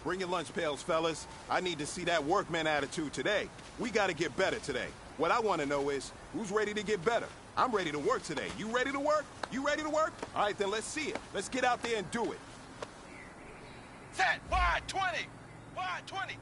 Bring your lunch pails, fellas. I need to see that workman attitude today. We got to get better today. What I want to know is, who's ready to get better? I'm ready to work today. You ready to work? You ready to work? All right, then let's see it. Let's get out there and do it. Set, wide, 20. Wide, 20.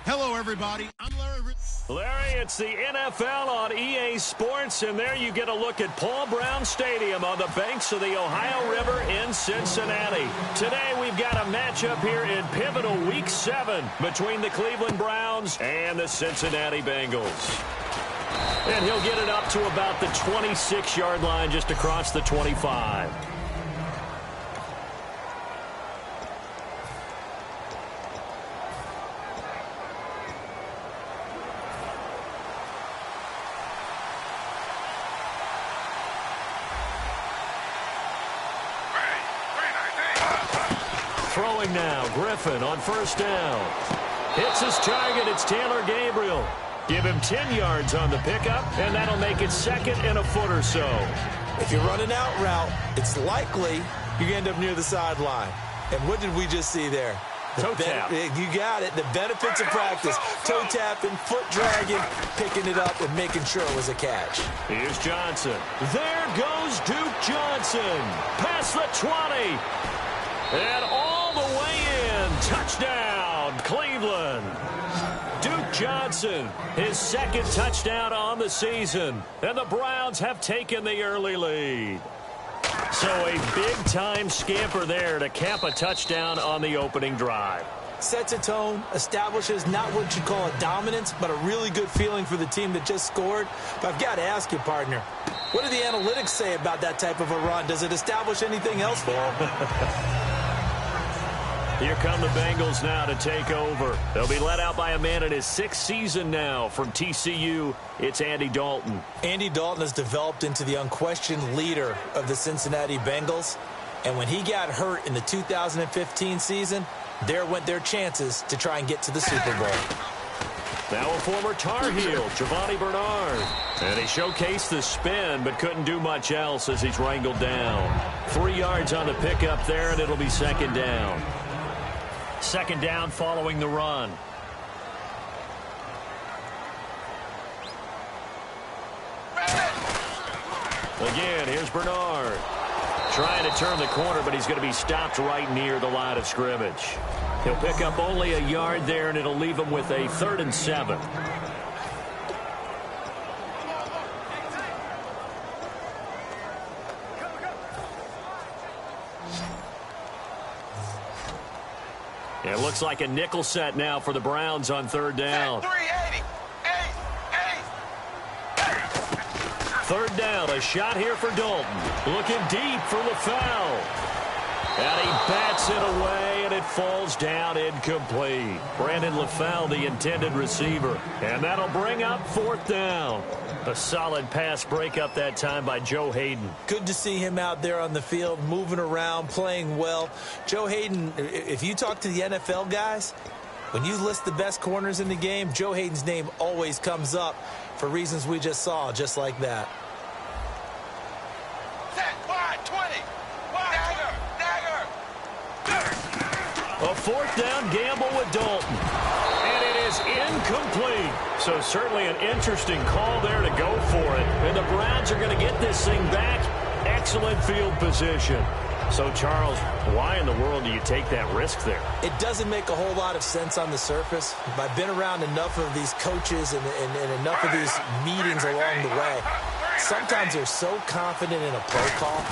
Hello, everybody. I'm Larry. Larry, it's the NFL on EA Sports, and there you get a look at Paul Brown Stadium on the banks of the Ohio River in Cincinnati. Today, we've got a matchup here in pivotal Week 7 between the Cleveland Browns and the Cincinnati Bengals. And he'll get it up to about the 26-yard line just across the 25. Throwing now, Griffin on first down. Hits his target, it's Taylor Gabriel. Give him 10 yards on the pickup, and that'll make it second and a foot or so. If you're running out route, it's likely you end up near the sideline. And what did we just see there? Toe tap. You got it. The benefits of practice. Toe tapping, foot dragging, picking it up, and making sure it was a catch. Here's Johnson. There goes Duke Johnson. Past the 20. And all the way in. Touchdown, Cleveland. Duke Johnson, his second touchdown on the season. And the Browns have taken the early lead. So a big-time scamper there to cap a touchdown on the opening drive. Sets a tone, establishes not what you call a dominance, but a really good feeling for the team that just scored. But I've got to ask you, partner, what do the analytics say about that type of a run? Does it establish anything else for them? Here come the Bengals now to take over. They'll be led out by a man in his 6th season now from TCU. It's Andy Dalton. Andy Dalton has developed into the unquestioned leader of the Cincinnati Bengals. And when he got hurt in the 2015 season, there went their chances to try and get to the Super Bowl. Now a former Tar Heel, Giovanni Bernard. And he showcased the spin, but couldn't do much else as he's wrangled down. 3 yards on the pickup there, and it'll be second down. Second down following the run. Again, here's Bernard. Trying to turn the corner, but he's going to be stopped right near the line of scrimmage. He'll pick up only a yard there, and it'll leave him with a 3rd and 7. It looks like a nickel set now for the Browns on 3rd down. 3rd down, a shot here for Dalton. Looking deep for the foul. And he bats it away, and it falls down incomplete. Brandon LaFell, the intended receiver. And that'll bring up 4th down. A solid pass breakup that time by Joe Hayden. Good to see him out there on the field, moving around, playing well. Joe Hayden, if you talk to the NFL guys, when you list the best corners in the game, Joe Hayden's name always comes up for reasons we just saw, just like that. Set, wide, 20. Wide, dagger. A 4th down gamble with Dalton. And it is incomplete. So certainly an interesting call there to go for it. And the Browns are going to get this thing back. Excellent field position. So, Charles, why in the world do you take that risk there? It doesn't make a whole lot of sense on the surface. I've been around enough of these coaches and enough of these meetings along the way. Sometimes they're so confident in a play call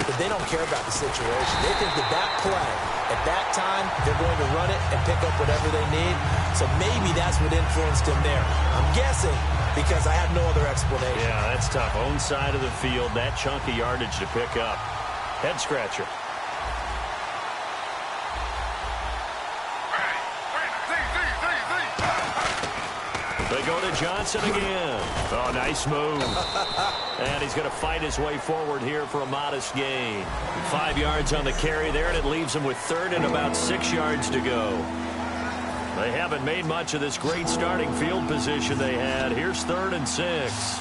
that they don't care about the situation. They think that play, at that time, they're going to run it and pick up whatever they need. So maybe that's what influenced him there. I'm guessing because I have no other explanation. Yeah, that's tough. Own side of the field, that chunk of yardage to pick up. Head scratcher. They go to Johnson again. Oh, nice move. And he's going to fight his way forward here for a modest gain. 5 yards on the carry there, and it leaves him with 3rd and about 6 yards to go. They haven't made much of this great starting field position they had. Here's 3rd and 6.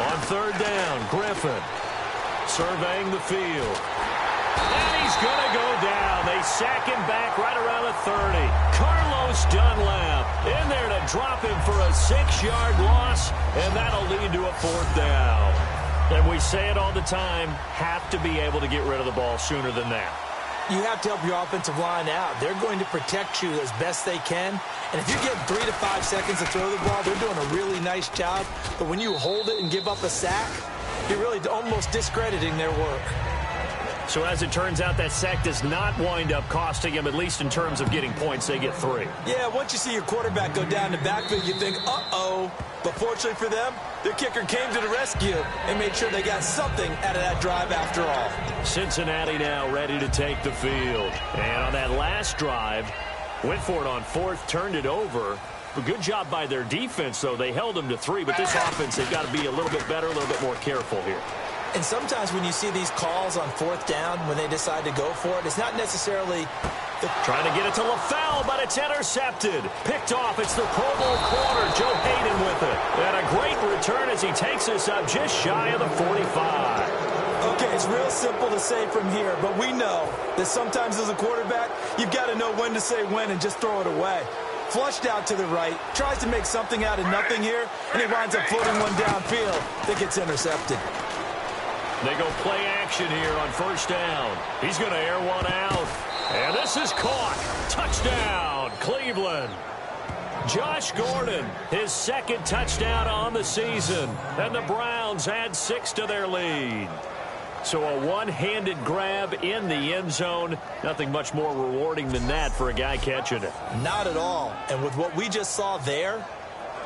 On 3rd down, Griffin surveying the field. And he's going to go down. They sack him back right around the 30. Carlos Dunlap in there to drop him for a 6-yard loss, and that'll lead to a 4th down. And we say it all the time, have to be able to get rid of the ball sooner than that. You have to help your offensive line out. They're going to protect you as best they can. And if you're getting 3 to 5 seconds to throw the ball, they're doing a really nice job. But when you hold it and give up a sack, you're really almost discrediting their work. So as it turns out, that sack does not wind up costing him, at least in terms of getting points. They get 3. Yeah, once you see your quarterback go down the backfield, you think, uh-oh. But fortunately for them, their kicker came to the rescue and made sure they got something out of that drive after all. Cincinnati now ready to take the field. And on that last drive, went for it on 4th, turned it over. A good job by their defense, though. They held them to 3, but this offense, they've got to be a little bit better, a little bit more careful here. And sometimes when you see these calls on 4th down, when they decide to go for it, it's not necessarily trying to get it to LaFell, but it's intercepted. Picked off. It's the Pro Bowl corner, Joe Hayden with it. And a great return as he takes us up just shy of the 45. Okay, it's real simple to say from here, but we know that sometimes as a quarterback, you've got to know when to say when and just throw it away. Flushed out to the right, tries to make something out of nothing here, and he winds up floating one downfield that gets intercepted. They go play action here on 1st down. He's going to air one out. And this is caught. Touchdown, Cleveland. Josh Gordon, his 2nd touchdown on the season. And the Browns add 6 to their lead. So a one-handed grab in the end zone. Nothing much more rewarding than that for a guy catching it. Not at all. And with what we just saw there,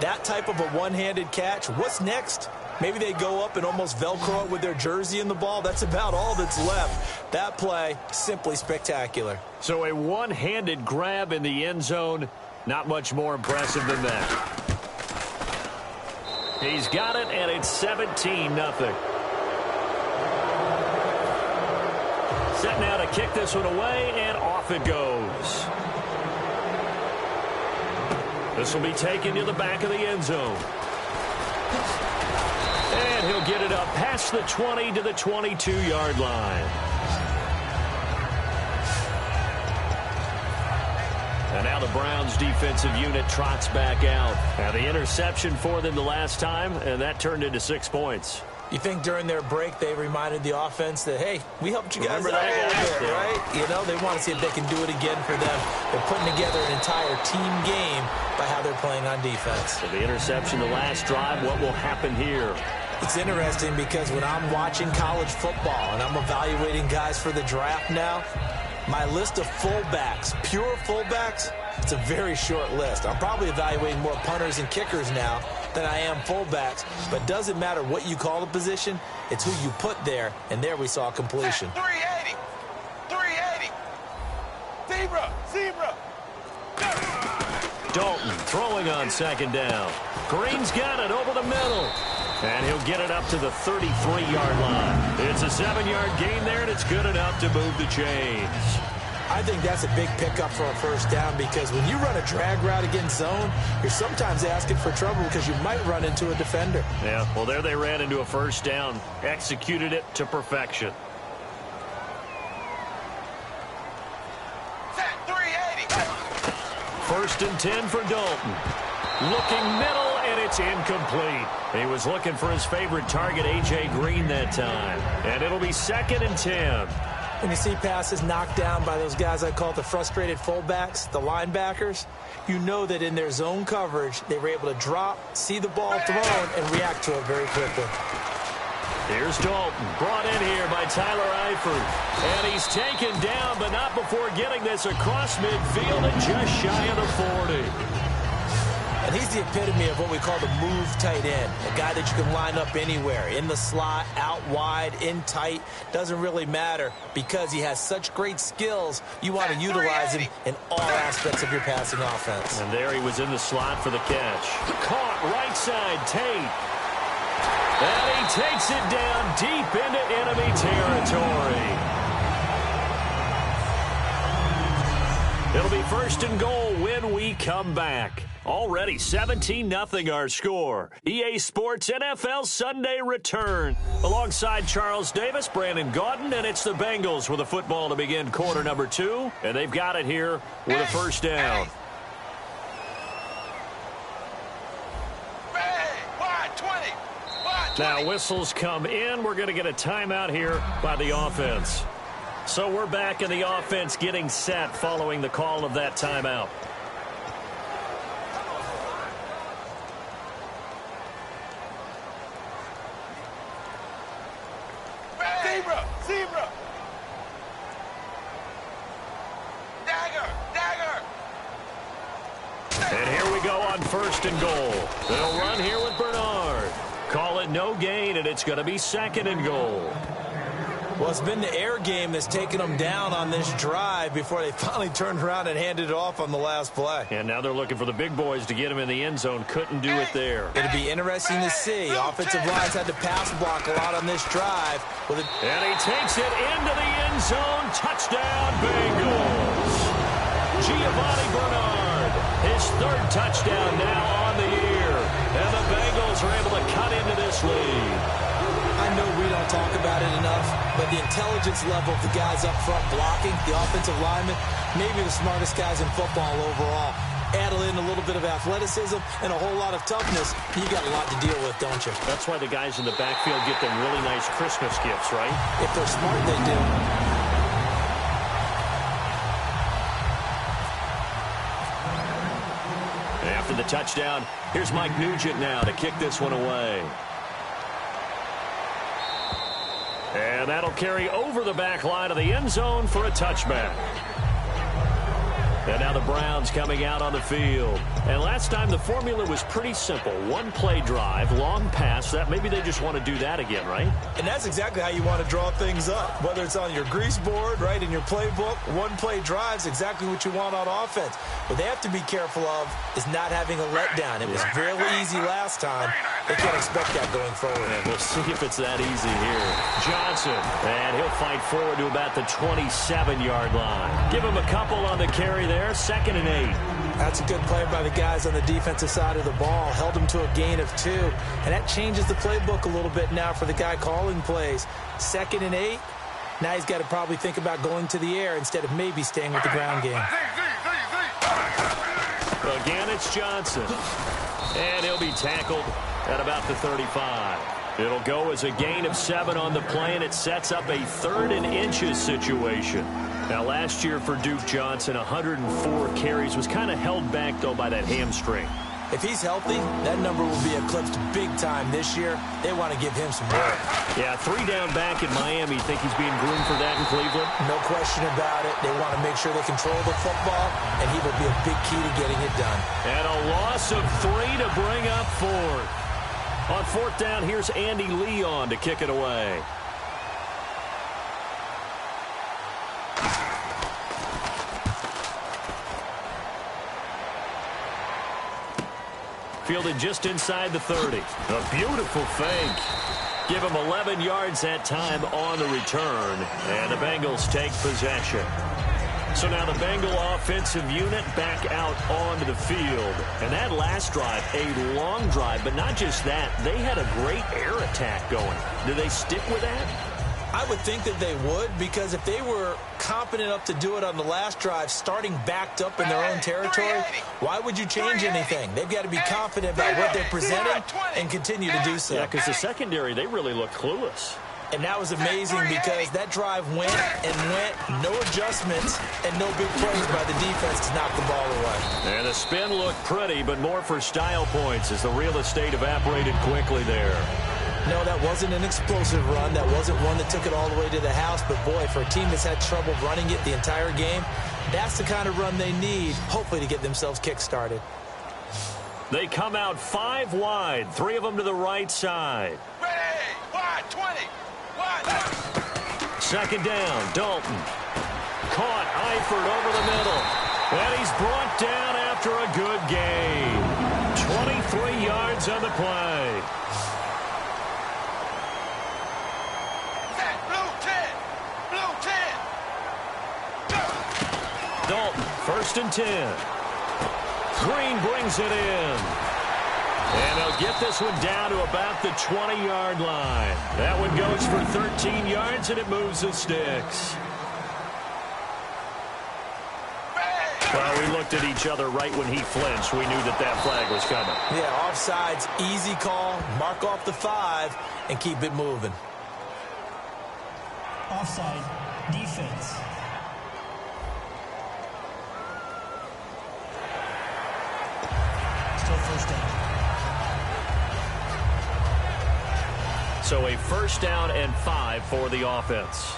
that type of a one-handed catch, what's next? Maybe they go up and almost Velcro it with their jersey in the ball. That's about all that's left. That play, simply spectacular. So a one-handed grab in the end zone, not much more impressive than that. He's got it, and it's 17-0. Set now to kick this one away, and off it goes. This will be taken to the back of the end zone. And he'll get it up past the 20 to the 22-yard line. And now the Browns defensive unit trots back out. Now the interception for them the last time, and that turned into 6 points. You think during their break they reminded the offense that, hey, we helped you guys out a little bit, right? You know, they want to see if they can do it again for them. They're putting together an entire team game by how they're playing on defense. So the interception the last drive, what will happen here? It's interesting because when I'm watching college football and I'm evaluating guys for the draft now, my list of fullbacks, pure fullbacks, It's a very short list. I'm probably evaluating more punters and kickers now than I am fullbacks, but doesn't matter what you call the position, it's who you put there, and there we saw completion. 380. 380. Zebra. Dalton throwing on second down. Green's got it over the middle. And he'll get it up to the 33-yard line. It's a 7-yard gain there, and it's good enough to move the chains. I think that's a big pickup for a first down because when you run a drag route against zone, you're sometimes asking for trouble because you might run into a defender. Yeah, well, there they ran into a first down. Executed it to perfection. Set 380. First and 10 for Dalton. Looking middle, and it's incomplete. He was looking for his favorite target, A.J. Green, that time. And it'll be 2nd and 10. When you see passes knocked down by those guys I call the frustrated fullbacks, the linebackers, you know that in their zone coverage, they were able to drop, see the ball thrown, and react to it very quickly. Here's Dalton, brought in here by Tyler Eifert. And he's taken down, but not before getting this across midfield and just shy of the 40. And he's the epitome of what we call the move tight end, a guy that you can line up anywhere, in the slot, out wide, in tight, doesn't really matter because he has such great skills. You want to utilize him in all aspects of your passing offense. And there he was in the slot for the catch. Caught right side, Tate. And he takes it down deep into enemy territory. It'll be 1st and goal when we come back. Already 17-0 our score. EA Sports NFL Sunday return. Alongside Charles Davis, Brandon Gaudin, and it's the Bengals with a football to begin quarter number 2. And they've got it here with a first down. Now whistles come in. We're going to get a timeout here by the offense. So we're back in the offense getting set following the call of that timeout. Zebra. Dagger. And here we go on 1st and goal. They'll run here with Bernard. Call it no gain, and it's going to be 2nd and goal. Well, it's been the air game that's taken them down on this drive before they finally turned around and handed it off on the last play. And now they're looking for the big boys to get him in the end zone. Couldn't do it there. It'll be interesting to see. Offensive lines had to pass block a lot on this drive. And he takes it into the end zone. Touchdown, Bengals. Giovanni Bernard, his 3rd touchdown now on the year. And the Bengals are able to cut into this lead. I know we don't talk about it enough, but the intelligence level of the guys up front blocking, the offensive linemen, maybe the smartest guys in football overall. Add in a little bit of athleticism and a whole lot of toughness, you got a lot to deal with, don't you? That's why the guys in the backfield get them really nice Christmas gifts, right? If they're smart, they do. After the touchdown, here's Mike Nugent now to kick this one away. And that'll carry over the back line of the end zone for a touchback. And now the Browns coming out on the field. And last time the formula was pretty simple. One-play drive, long pass. That maybe they just want to do that again, right? And that's exactly how you want to draw things up. Whether it's on your grease board, right, in your playbook, one-play drive's exactly what you want on offense. What they have to be careful of is not having a letdown. It was fairly easy last time. They can't expect that going forward. And we'll see if it's that easy here. Johnson, and he'll fight forward to about the 27-yard line. Give him a couple on the carry there. 2nd and 8. That's a good play by the guys on the defensive side of the ball. Held them to a gain of 2. And that changes the playbook a little bit now for the guy calling plays. 2nd and 8. Now he's got to probably think about going to the air instead of maybe staying with the ground game. Again, it's Johnson. And he'll be tackled at about the 35. It'll go as a gain of 7 on the play, and it sets up a 3rd and inches situation. Now, last year for Duke Johnson, 104 carries, was kind of held back, though, by that hamstring. If he's healthy, that number will be eclipsed big time this year. They want to give him some work. Yeah, 3 down back in Miami. Think he's being groomed for that in Cleveland? No question about it. They want to make sure they control the football, and he will be a big key to getting it done. And a loss of 3 to bring up 4th. On 4th down, here's Andy Leon to kick it away. Fielded just inside the 30. A beautiful fake. Give him 11 yards that time on the return. And the Bengals take possession. So now the Bengal offensive unit back out onto the field. And that last drive, a long drive, but not just that. They had a great air attack going. Do they stick with that? I would think that they would, because if they were competent enough to do it on the last drive, starting backed up in their own territory, why would you change anything? They've got to be confident about what they're presenting and continue to do so. Yeah, because the secondary, they really look clueless. And that was amazing because that drive went and went, no adjustments, and no big plays by the defense to knock the ball away. And the spin looked pretty, but more for style points as the real estate evaporated quickly there. No, that wasn't an explosive run. That wasn't one that took it all the way to the house. But, boy, for a team that's had trouble running it the entire game, that's the kind of run they need, hopefully, to get themselves kick-started. They come out 5 wide, 3 of them to the right side. Ready, wide, 20, wide. 2nd down, Dalton. Caught Eifert over the middle. And he's brought down after a good gain. 23 yards on the play. Dalton, 1st and 10. Green brings it in. And they'll get this one down to about the 20-yard line. That one goes for 13 yards, and it moves the sticks. Well, we looked at each other right when he flinched. We knew that that flag was coming. Yeah, offsides, easy call. Mark off the 5 and keep it moving. Offside, defense. Still 1st down. So a 1st down and 5 for the offense.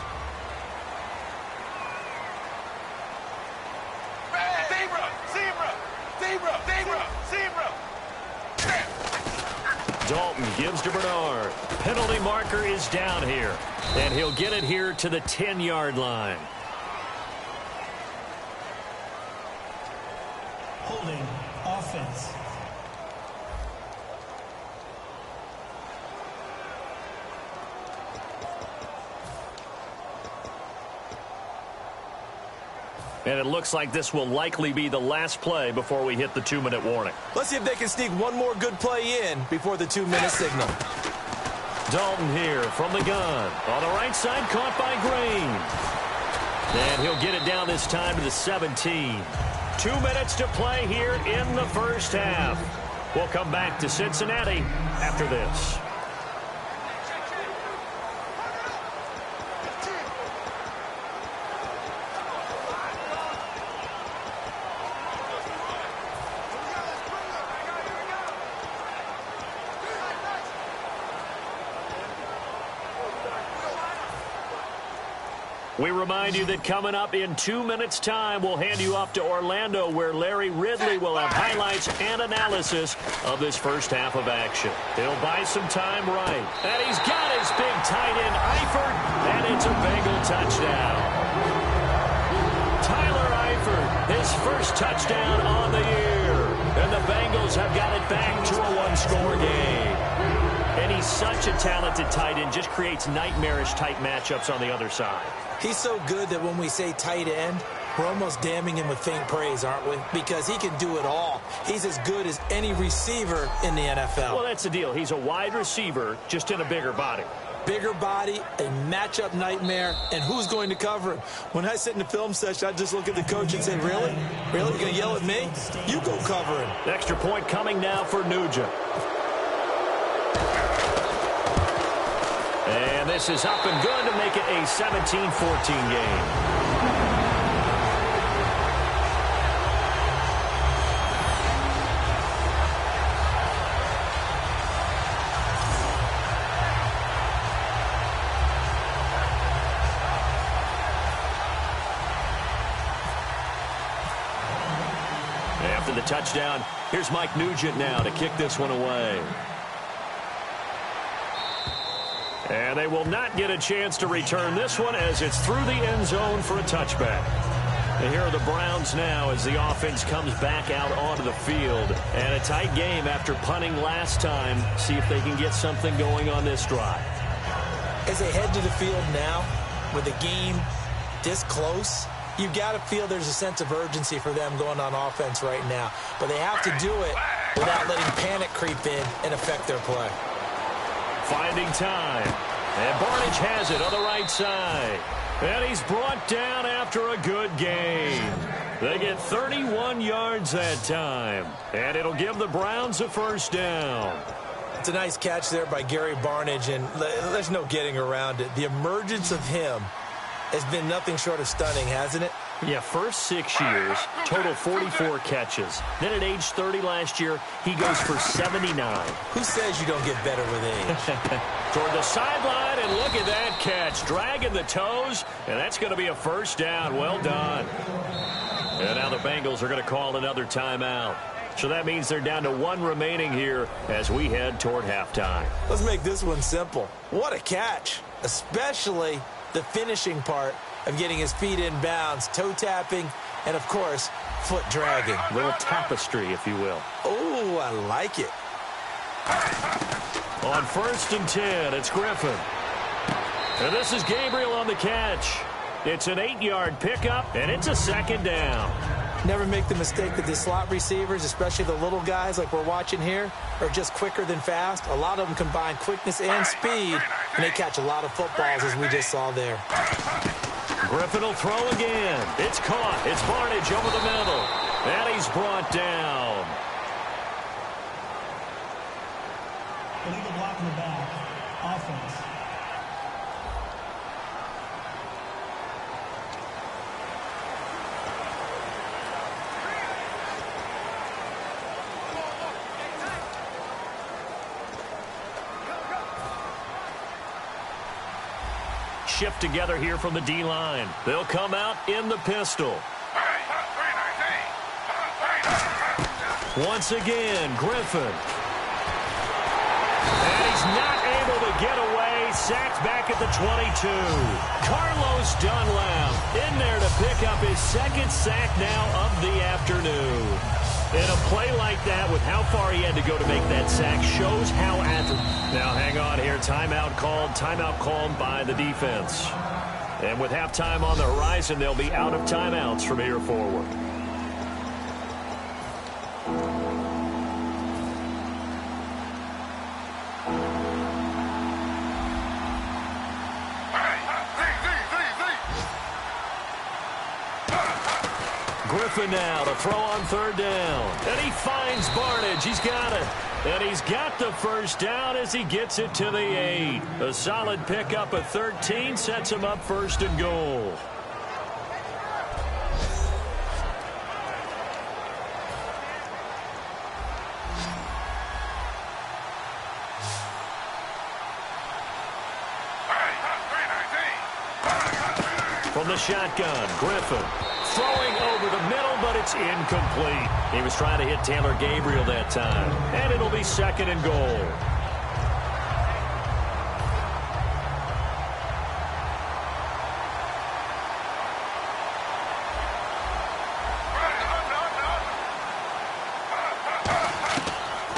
Dalton gives to Bernard. Penalty marker is down here. And he'll get it here to the 10-yard line. Holding, offense. And it looks like this will likely be the last play before we hit the 2-minute warning. Let's see if they can sneak one more good play in before the 2-minute signal. Dalton here from the gun. On the right side, caught by Green. And he'll get it down this time to the 17. 2 minutes to play here in the first half. We'll come back to Cincinnati after this. We remind you that coming up in 2 minutes' time, we'll hand you off to Orlando, where Larry Ridley will have highlights and analysis of this first half of action. He'll buy some time right. And he's got his big tight end, Eifert, and it's a Bengal touchdown. Tyler Eifert, his first touchdown on the year. And the Bengals have got it back to a one-score game. And he's such a talented tight end, just creates nightmarish-type matchups on the other side. He's so good that when we say tight end, we're almost damning him with faint praise, aren't we? Because he can do it all. He's as good as any receiver in the NFL. Well, that's the deal. He's a wide receiver, just in a bigger body. Bigger body, a matchup nightmare, and who's going to cover him? When I sit in the film session, I just look at the coach and say, really? Really? You're going to yell at me? You go cover him. Extra point coming now for Nugent. And this is up and good to make it a 17-14 game. after the touchdown. Here's Mike Nugent now to kick this one away. And they will not get a chance to return this one as it's through the end zone for a touchback. And here are the Browns now as the offense comes back out onto the field. And a tight game after punting last time. See if they can get something going on this drive. As they head to the field now, with the game this close, you've got to feel there's a sense of urgency for them going on offense right now. But they have to do it without letting panic creep in and affect their play. Finding time. And Barnage has it on the right side. And he's brought down after a good game. They get 31 yards that time. And it'll give the Browns a first down. It's a nice catch there by Gary Barnage, and there's no getting around it. The emergence of him has been nothing short of stunning, hasn't it? Yeah, first 6 years, total 44 catches. Then at age 30 last year, he goes for 79. Who says you don't get better with age? Toward the sideline, and look at that catch. Dragging the toes, and that's going to be a first down. Well done. And now the Bengals are going to call another timeout. So that means they're down to one remaining here as we head toward halftime. Let's make this one simple. What a catch, especially the finishing part of getting his feet in bounds, toe tapping, and, of course, foot dragging. A little tapestry, if you will. Oh, I like it. On 1st and 10, it's Griffin. And this is Gabriel on the catch. It's an 8-yard pickup, and it's a second down. Never make the mistake that the slot receivers, especially the little guys like we're watching here, are just quicker than fast. A lot of them combine quickness and speed, and they catch a lot of footballs, as we just saw there. Griffin will throw again. It's caught. It's Barnage over the middle. And he's brought down. Illegal block in the back. Offense. Shift together here from the D-line. They'll come out in the pistol. Once again, Griffin. And he's not able to get away. Sacked back at the 22. Carlos Dunlap in there to pick up his second sack now of the afternoon. And a play like that, with how far he had to go to make that sack, shows how accurate. Now, hang on here. Timeout called by the defense. And with halftime on the horizon, they'll be out of timeouts from here forward. Griffin now to throw on 3rd down. And he finds Barnage. He's got it. And he's got the first down as he gets it to the 8. A solid pickup of 13 sets him up 1st and goal. From the shotgun, Griffin. Throwing over the middle, but it's incomplete. He was trying to hit Taylor Gabriel that time. And it'll be 2nd and goal.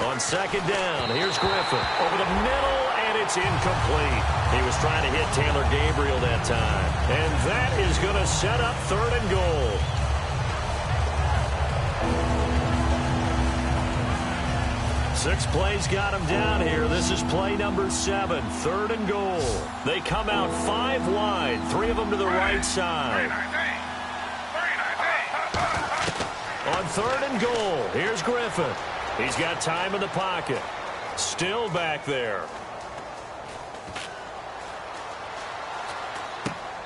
On 2nd down, here's Griffin. Over the middle, and it's incomplete. He was trying to hit Taylor Gabriel that time. And that is going to set up 3rd and goal. Six plays got him down here. This is play number 7, 3rd and goal. They come out 5 wide, 3 of them to the right side. On 3rd and goal, here's Griffin. He's got time in the pocket. Still back there.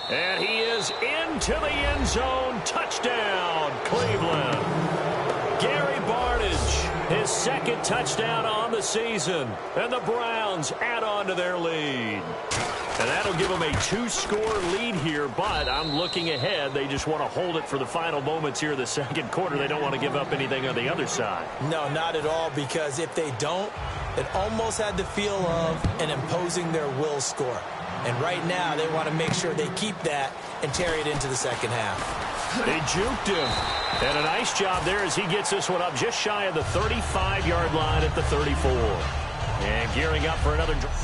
And he is into the end zone. Touchdown, Cleveland. Gary Barnage, his 2nd touchdown on the season. And the Browns add on to their lead. And that'll give them a 2-score lead here, but I'm looking ahead. They just want to hold it for the final moments here in the second quarter. They don't want to give up anything on the other side. No, not at all, because if they don't, it almost had the feel of an imposing their will score. And right now, they want to make sure they keep that and carry it into the second half. They juked him. And a nice job there as he gets this one up just shy of the 35-yard line at the 34. And gearing up for another drive.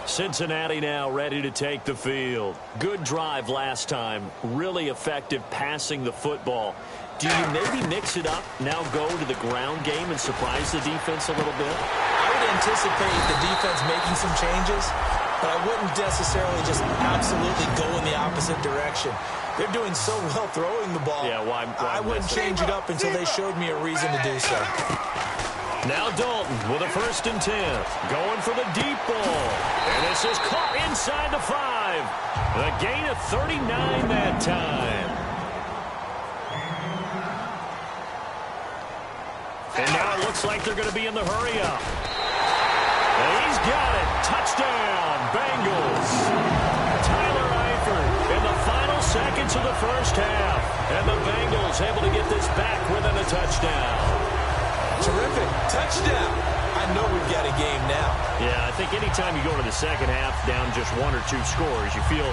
Cincinnati now ready to take the field. Good drive last time. Really effective passing the football. Do you maybe mix it up, now go to the ground game and surprise the defense a little bit? I would anticipate the defense making some changes, but I wouldn't necessarily just absolutely go in the opposite direction. They're doing so well throwing the ball. Yeah, why I wouldn't change it up until they showed me a reason to do so. Now Dalton with a 1st and 10. Going for the deep ball. And this is caught inside the 5. A gain of 39 that time. And now it looks like they're going to be in the hurry-up. And he's got it. Touchdown, Bengals. Tyler Eifert in the final seconds of the first half. And the Bengals able to get this back within a touchdown. Terrific. Touchdown. I know we've got a game now. Yeah, I think anytime you go into the second half down just 1 or 2 scores, you feel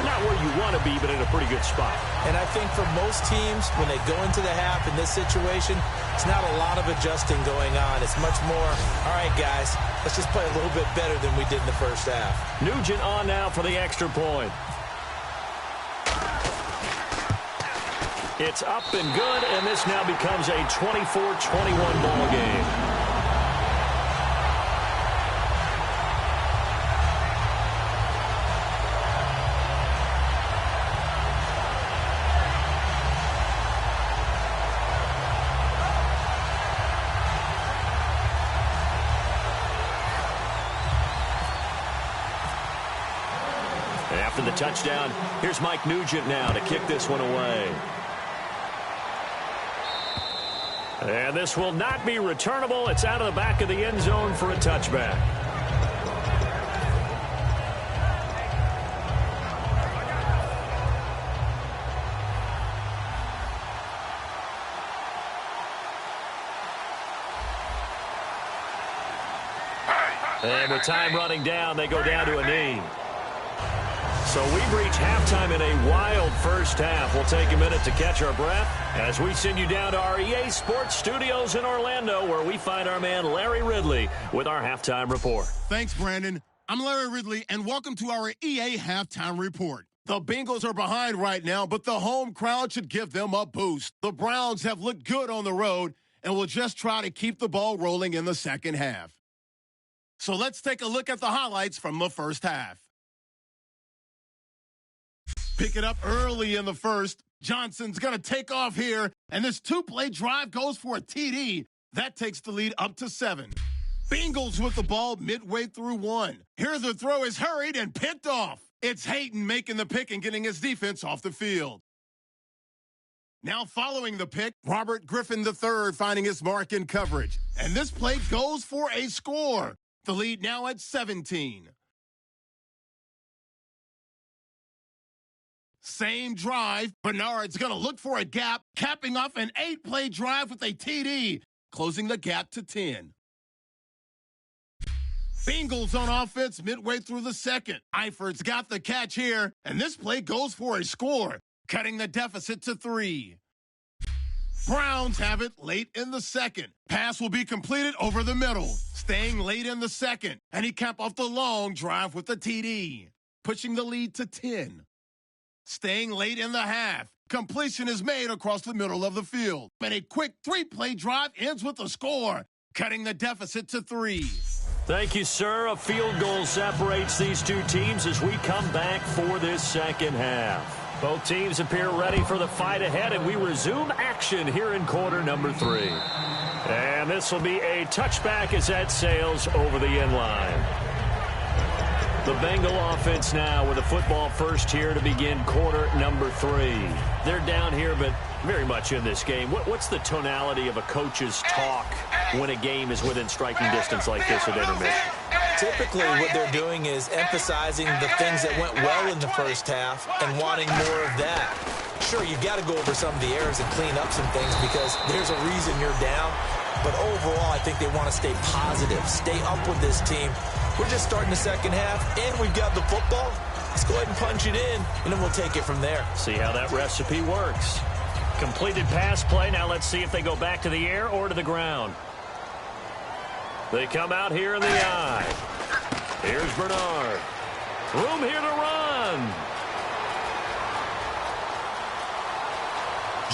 not where you want to be, but in a pretty good spot. And I think for most teams, when they go into the half in this situation, it's not a lot of adjusting going on. It's much more, all right, guys, let's just play a little bit better than we did in the first half. Nugent on now for the extra point. It's up and good, and this now becomes a 24-21 ball game. After the touchdown, here's Mike Nugent now to kick this one away. And this will not be returnable. It's out of the back of the end zone for a touchback. And with time running down, they go down to a knee. So we've reached halftime in a wild first half. We'll take a minute to catch our breath as we send you down to our EA Sports Studios in Orlando, where we find our man Larry Ridley with our halftime report. Thanks, Brandon. I'm Larry Ridley, and welcome to our EA Halftime Report. The Bengals are behind right now, but the home crowd should give them a boost. The Browns have looked good on the road and will just try to keep the ball rolling in the second half. So let's take a look at the highlights from the first half. Pick it up early in the first. Johnson's going to take off here, and this 2-play drive goes for a TD. That takes the lead up to 7. Bengals with the ball midway through 1. Here the throw is hurried and picked off. It's Hayden making the pick and getting his defense off the field. Now following the pick, Robert Griffin III finding his mark in coverage. And this play goes for a score. The lead now at 17. Same drive. Bernard's going to look for a gap, capping off an 8-play drive with a TD, closing the gap to 10. Bengals on offense midway through the second. Eifert's got the catch here, and this play goes for a score, cutting the deficit to 3. Browns have it late in the second. Pass will be completed over the middle, staying late in the second, and he capped off the long drive with the TD, pushing the lead to 10. Staying late in the half, completion is made across the middle of the field. And a quick 3-play drive ends with a score, cutting the deficit to 3. Thank you, sir. A field goal separates these two teams as we come back for this second half. Both teams appear ready for the fight ahead, and we resume action here in quarter number 3. And this will be a touchback as that sails over the end line. The Bengal offense now with a football first here to begin quarter number 3. They're down here, but very much in this game. What's the tonality of a coach's talk when a game is within striking distance like this at intermission? Typically, what they're doing is emphasizing the things that went well in the first half and wanting more of that. Sure, you've got to go over some of the errors and clean up some things because there's a reason you're down. But overall, I think they want to stay positive, stay up with this team. We're just starting the second half, and we've got the football. Let's go ahead and punch it in, and then we'll take it from there. See how that recipe works. Completed pass play. Now let's see if they go back to the air or to the ground. They come out here in the eye. Here's Bernard. Room here to run.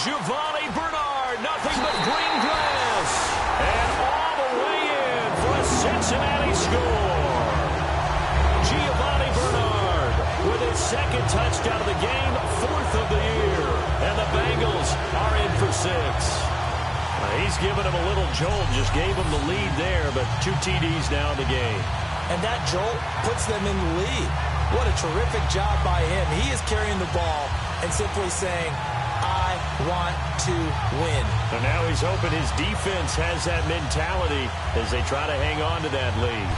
Giovanni Bernard, nothing but green grass. And all the way in for a Cincinnati score. Giovanni Bernard with his second touchdown of the game, 4th of the year. And the Bengals are in for 6. He's given him a little jolt, just gave him the lead there, but 2 TDs now in the game. And that jolt puts them in the lead. What a terrific job by him. He is carrying the ball and simply saying, I want to win. And now he's hoping his defense has that mentality as they try to hang on to that lead.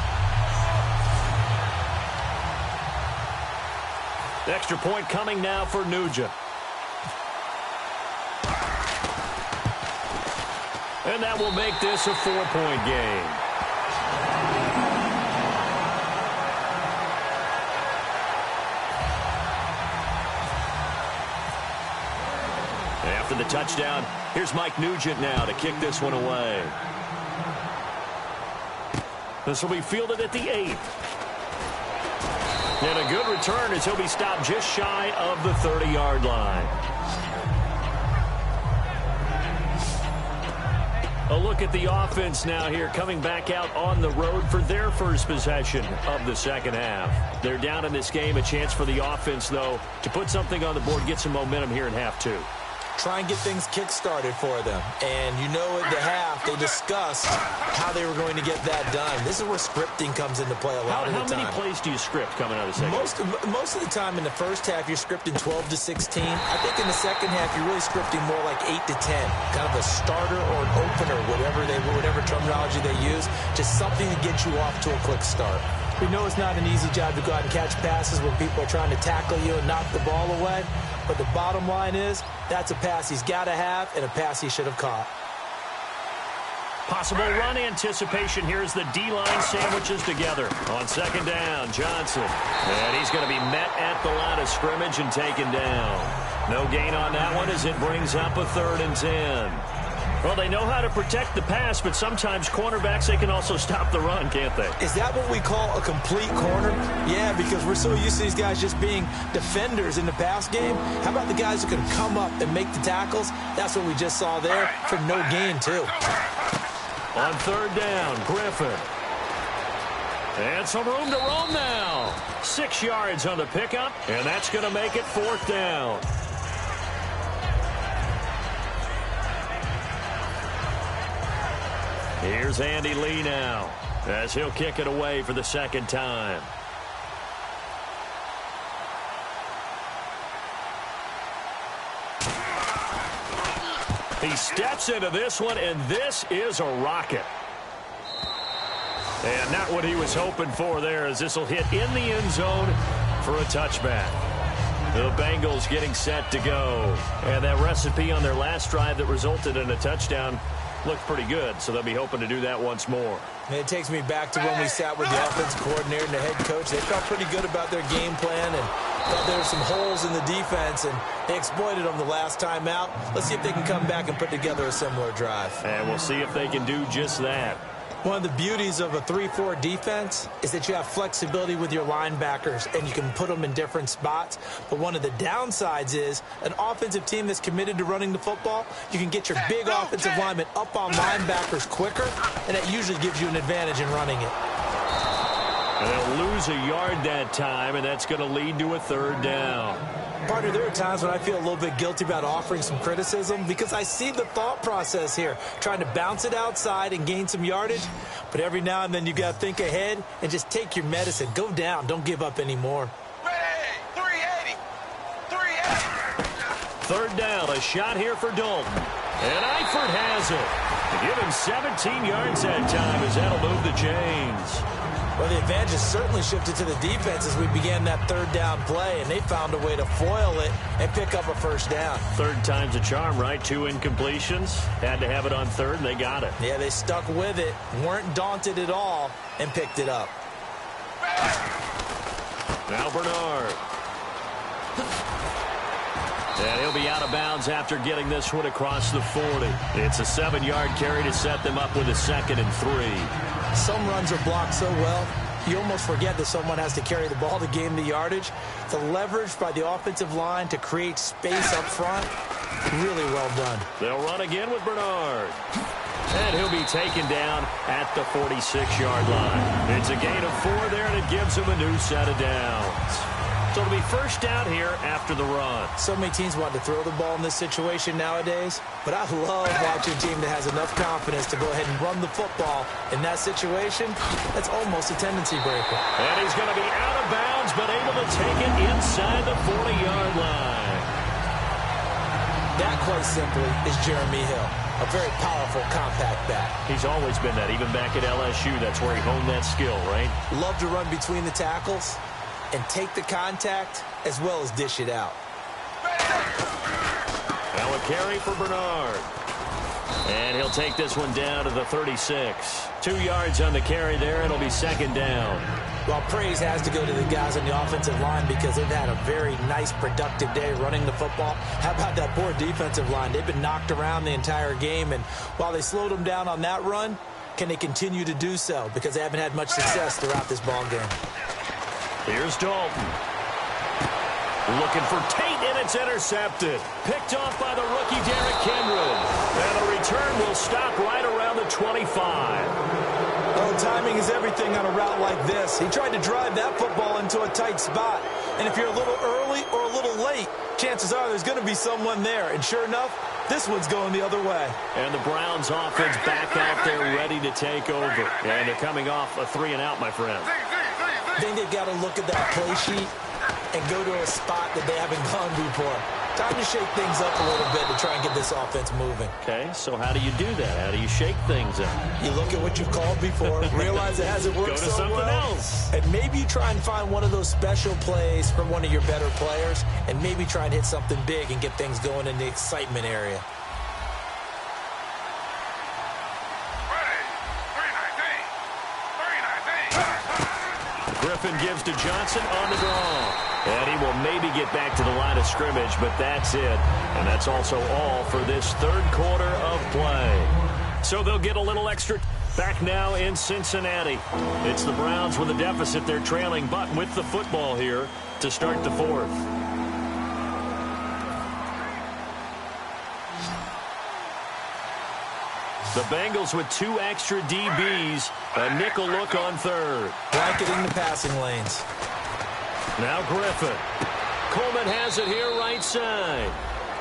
Extra point coming now for Nugent. And that will make this a 4-point game. After the touchdown, here's Mike Nugent now to kick this one away. This will be fielded at the 8th. And a good return as he'll be stopped just shy of the 30-yard line. A look at the offense now here, coming back out on the road for their first possession of the second half. They're down in this game. A chance for the offense, though, to put something on the board, get some momentum here in half 2. Try and get things kick-started for them. And you know at the half, they discussed how they were going to get that done. This is where scripting comes into play a lot of the time. How many plays do you script coming out of the second half? Most of the time in the first half, you're scripting 12 to 16. I think in the second half, you're really scripting more like 8 to 10. Kind of a starter or an opener, whatever terminology they use. Just something to get you off to a quick start. We know it's not an easy job to go out and catch passes when people are trying to tackle you and knock the ball away. But the bottom line is, that's a pass he's got to have and a pass he should have caught. Possible run anticipation. Here's the D-line sandwiches together. On second down, Johnson. And he's going to be met at the line of scrimmage and taken down. No gain on that one as it brings up a 3rd and 10. Well, they know how to protect the pass, but sometimes cornerbacks, they can also stop the run, can't they? Is that what we call a complete corner? Yeah, because we're so used to these guys just being defenders in the pass game. How about the guys who can come up and make the tackles? That's what we just saw there for no gain, too. On 3rd down, Griffin. And some room to roam now. 6 yards on the pickup, and that's going to make it 4th down. Here's Andy Lee now as he'll kick it away for the second time. He steps into this one, and this is a rocket. And not what he was hoping for there, as this will hit in the end zone for a touchback. The Bengals getting set to go. And that recipe on their last drive that resulted in a touchdown looked pretty good, so they'll be hoping to do that once more. And it takes me back to when we sat with the offensive coordinator and the head coach. They felt pretty good about their game plan and thought there were some holes in the defense, and they exploited them the last time out. Let's see if they can come back and put together a similar drive. And we'll see if they can do just that. One of the beauties of a 3-4 defense is that you have flexibility with your linebackers and you can put them in different spots. But one of the downsides is an offensive team that's committed to running the football, you can get your big offensive linemen up on linebackers quicker, and that usually gives you an advantage in running it. And they'll lose a yard that time, and that's going to lead to a 3rd down. Partner, there are times when I feel a little bit guilty about offering some criticism because I see the thought process here, trying to bounce it outside and gain some yardage. But every now and then you got to think ahead and just take your medicine. Go down. Don't give up anymore. Ready, 380. 380. Third down, a shot here for Dalton. And Eifert has it. To give him 17 yards that time as that'll move the chains. Well, the advantage has certainly shifted to the defense as we began that third down play, and they found a way to foil it and pick up a first down. Third time's a charm, right? 2 incompletions. Had to have it on third, and they got it. Yeah, they stuck with it, weren't daunted at all, and picked it up. Now Bernard. And he'll be out of bounds after getting this one across the 40. It's a 7-yard carry to set them up with a 2nd and 3. Some runs are blocked so well, you almost forget that someone has to carry the ball to gain the yardage. The leverage by the offensive line to create space up front, really well done. They'll run again with Bernard. And he'll be taken down at the 46-yard line. It's a gain of 4 there, and it gives him a new set of downs. So it'll be first down here after the run. So many teams want to throw the ball in this situation nowadays, but I love watching a team that has enough confidence to go ahead and run the football. In that situation, that's almost a tendency breaker. And he's going to be out of bounds, but able to take it inside the 40-yard line. That, quite simply, is Jeremy Hill. A very powerful, compact back. He's always been that. Even back at LSU, that's where he honed that skill, right? Love to run between the tackles and take the contact as well as dish it out. Now a carry for Bernard. And he'll take this one down to the 36. 2 yards on the carry there. It'll be 2nd down. Well, praise has to go to the guys on the offensive line because they've had a very nice, productive day running the football. How about that poor defensive line? They've been knocked around the entire game, and while they slowed them down on that run, can they continue to do so? Because they haven't had much success throughout this ball game. Here's Dalton. Looking for Tate, and it's intercepted. Picked off by the rookie Derrick Henry. And the return will stop right around the 25. Oh, timing is everything on a route like this. He tried to drive that football into a tight spot. And if you're a little early or a little late, chances are there's going to be someone there. And sure enough, this one's going the other way. And the Browns offense back out there ready to take over. And they're coming off a 3-and-out, my friend. I think they've got to look at that play sheet and go to a spot that they haven't gone before. Time to shake things up a little bit to try and get this offense moving. Okay, so how do you do that? How do you shake things up? You look at what you've called before, realize it hasn't worked Go to so something well, else. and maybe you try and find one of those special plays from one of your better players, and maybe try and hit something big and get things going in the excitement area. Griffin gives to Johnson on the draw. And he will maybe get back to the line of scrimmage, but that's it. And that's also all for this third quarter of play. So they'll get a little extra back now in Cincinnati. It's the Browns with a deficit. They're trailing, but with the football here to start the fourth. The Bengals with 2 extra DBs. A nickel look on third. Blanketing the passing lanes. Now Griffin. Coleman has it here right side.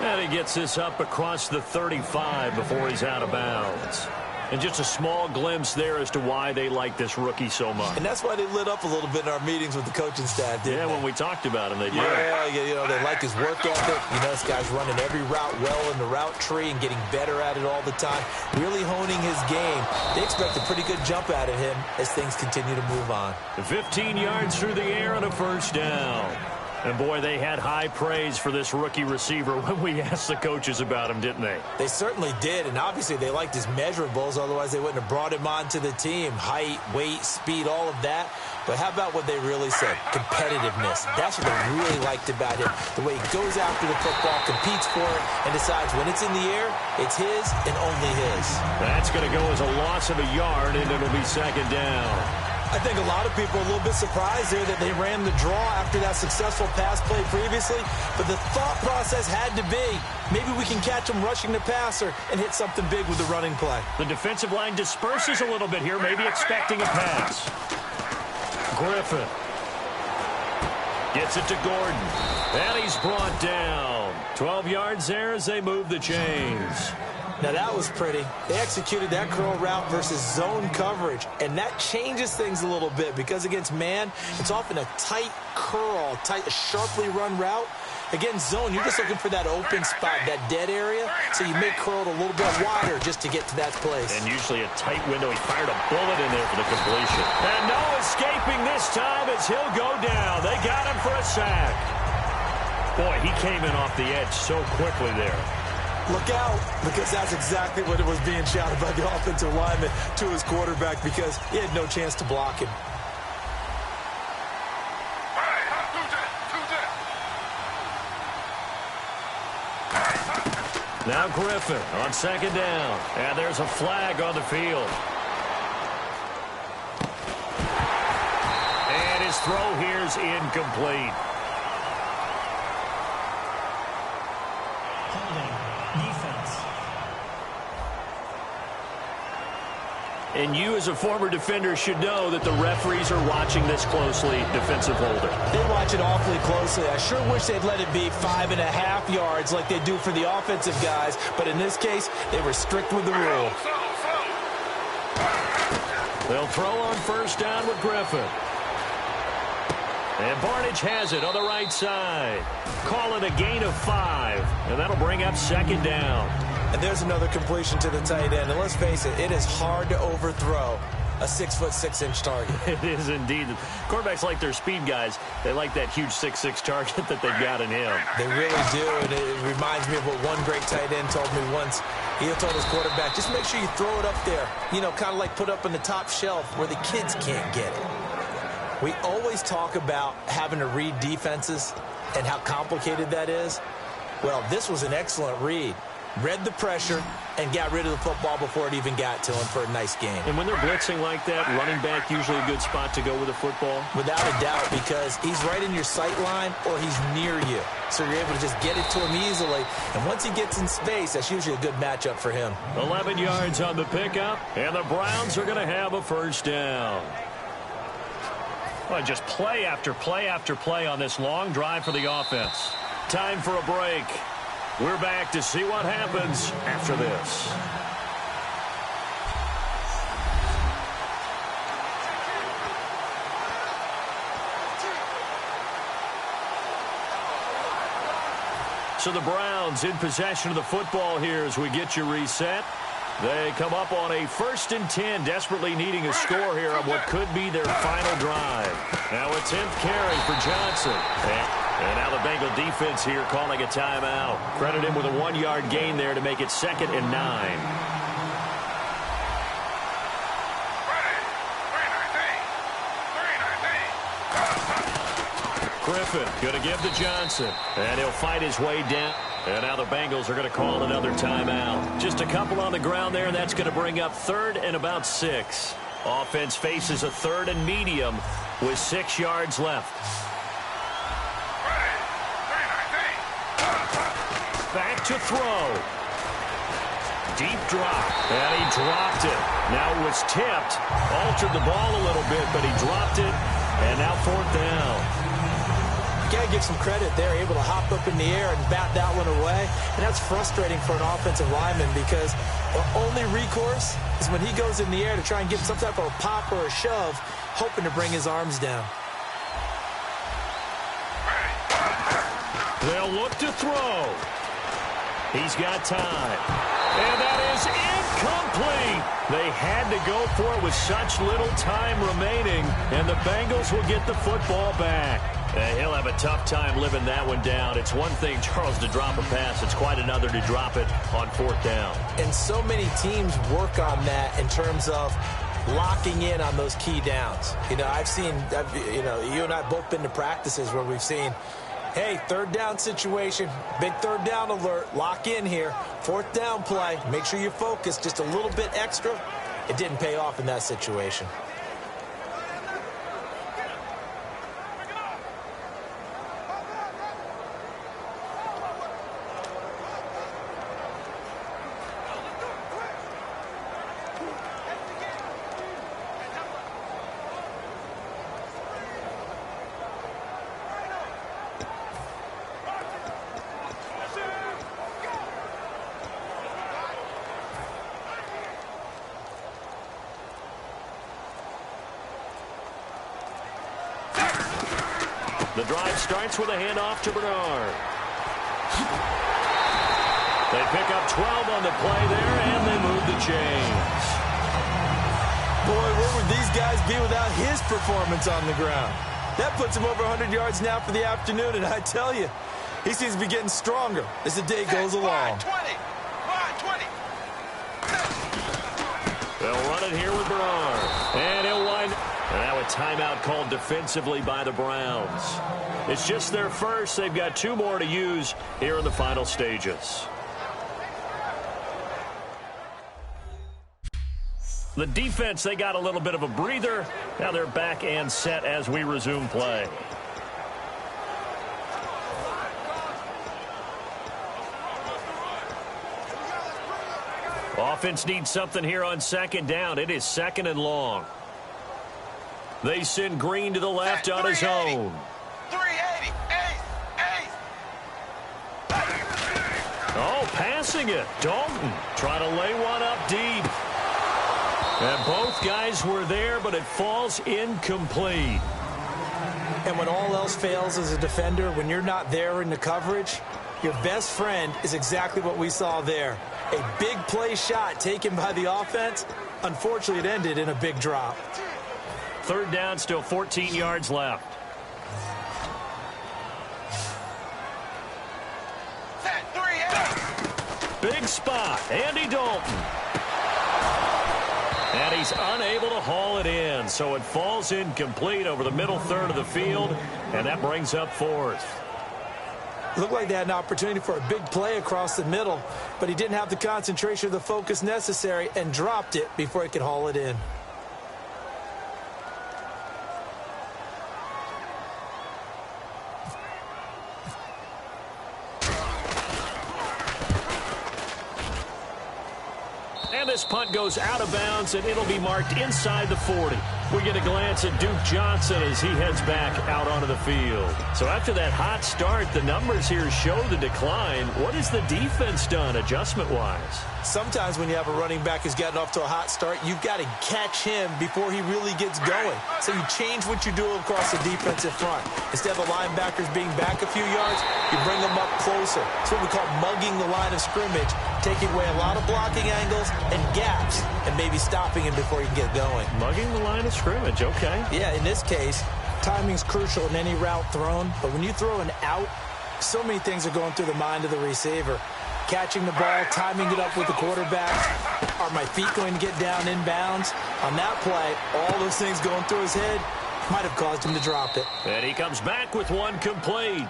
And he gets this up across the 35 before he's out of bounds. And just a small glimpse there as to why they like this rookie so much. And that's why they lit up a little bit in our meetings with the coaching staff, didn't they? When we talked about him, they did. Yeah, you know, they like his work ethic. You know, this guy's running every route well in the route tree and getting better at it all the time, really honing his game. They expect a pretty good jump out of him as things continue to move on. 15 yards through the air and a first down. And, boy, they had high praise for this rookie receiver when we asked the coaches about him, didn't they? They certainly did, and obviously they liked his measurables. Otherwise, they wouldn't have brought him onto the team. Height, weight, speed, all of that. But how about what they really said? Competitiveness. That's what they really liked about him. The way he goes after the football, competes for it, and decides when it's in the air, it's his and only his. That's going to go as a loss of a yard, and it'll be second down. I think a lot of people are a little bit surprised there that they ran the draw after that successful pass play previously. But the thought process had to be, maybe we can catch him rushing the passer and hit something big with the running play. The defensive line disperses a little bit here, maybe expecting a pass. Griffin gets it to Gordon. And he's brought down. 12 yards there as they move the chains. Now, that was pretty. They executed that curl route versus zone coverage, and that changes things a little bit because against man, it's often a tight curl, a sharply run route. Against zone, you're just looking for that open spot, that dead area, so you may curl it a little bit wider just to get to that place. And usually a tight window. He fired a bullet in there for the completion. And no escaping this time as he'll go down. They got him for a sack. Boy, he came in off the edge so quickly there. Look out, because that's exactly what it was being shouted by the offensive lineman to his quarterback, because he had no chance to block him. Now Griffin on second down. And there's a flag on the field. And his throw here is incomplete. Holding. Defense. And you as a former defender should know that the referees are watching this closely, defensive holder. They watch it awfully closely. I sure wish they'd let it be 5.5 yards like they do for the offensive guys, but in this case, they were strict with the rule. They'll throw on first down with Griffin. And Barnage has it on the right side. Call it a gain of 5, and that'll bring up second down. And there's another completion to the tight end. And let's face it, it is hard to overthrow a 6'6" target. It is indeed. Quarterbacks like their speed guys. They like that huge 6'6" target that they've got in him. They really do, and it reminds me of what one great tight end told me once. He told his quarterback, just make sure you throw it up there. You know, kind of like put up on the top shelf where the kids can't get it. We always talk about having to read defenses and how complicated that is. Well, this was an excellent read. Read the pressure and got rid of the football before it even got to him for a nice game. And when they're blitzing like that, running back usually a good spot to go with a football? Without a doubt, because he's right in your sight line or he's near you. So you're able to just get it to him easily. And once he gets in space, that's usually a good matchup for him. 11 yards on the pickup, and the Browns are going to have a first down. Well, just play after play after play on this long drive for the offense. Time for a break. We're back to see what happens after this. So the Browns in possession of the football here as we get you reset. They come up on a 1st and 10, desperately needing a score here on what could be their final drive. Now a 10th carry for Johnson. And now the Bengal defense here calling a timeout. Credit him with a 1-yard gain there to make it 2nd and 9. Griffin going to give to Johnson. And he'll fight his way down. And now the Bengals are going to call another timeout. Just a couple on the ground there, and that's going to bring up 3rd and about 6. Offense faces a 3rd and medium with 6 yards left. Back to throw. Deep drop. And he dropped it. Now it was tipped. Altered the ball a little bit, but he dropped it. And now 4th down. You got to give some credit there, able to hop up in the air and bat that one away. And that's frustrating for an offensive lineman because the only recourse is when he goes in the air to try and get some type of a pop or a shove, hoping to bring his arms down. They'll look to throw. He's got time. And that is incomplete. They had to go for it with such little time remaining, and the Bengals will get the football back. He'll have a tough time living that one down. It's one thing, Charles, to drop a pass. It's quite another to drop it on 4th down. And so many teams work on that in terms of locking in on those key downs. You know, you and I have both been to practices where we've seen, hey, 3rd down situation, big 3rd down alert, lock in here, 4th down play, make sure you focus just a little bit extra. It didn't pay off in that situation. The drive starts with a handoff to Bernard. They pick up 12 on the play there, and they move the chains. Boy, where would these guys be without his performance on the ground? That puts him over 100 yards now for the afternoon, and I tell you, he seems to be getting stronger as the day goes along. 20. 20. They'll run it here with Bernard. And he'll wind. And now a timeout called defensively by the Browns. It's just their first. They've got 2 more to use here in the final stages. The defense, they got a little bit of a breather. Now they're back and set as we resume play. Offense needs something here on second down. It is second and long. They send Green to the left on his own. 380. Oh, passing it. Dalton trying to lay one up deep. And both guys were there, but it falls incomplete. And when all else fails as a defender, when you're not there in the coverage, your best friend is exactly what we saw there. A big play shot taken by the offense. Unfortunately, it ended in a big drop. Third down, still 14 yards left. Set 380. Big spot, Andy Dalton. And he's unable to haul it in, so it falls incomplete over the middle third of the field, and that brings up fourth. Looked like they had an opportunity for a big play across the middle, but he didn't have the concentration or the focus necessary and dropped it before he could haul it in. And this punt goes out of bounds, and it'll be marked inside the 40. We get a glance at Duke Johnson as he heads back out onto the field. So after that hot start, the numbers here show the decline. What has the defense done adjustment-wise? Sometimes when you have a running back who's gotten off to a hot start, you've got to catch him before he really gets going. So you change what you do across the defensive front. Instead of the linebackers being back a few yards, you bring them up closer. It's what we call mugging the line of scrimmage, taking away a lot of blocking angles and gaps and maybe stopping him before he can get going. Mugging the line of scrimmage, okay. Yeah, in this case, timing's crucial in any route thrown, but when you throw an out, so many things are going through the mind of the receiver. Catching the ball, timing it up with the quarterback. Are my feet going to get down inbounds? On that play, all those things going through his head might have caused him to drop it. And he comes back with one complete.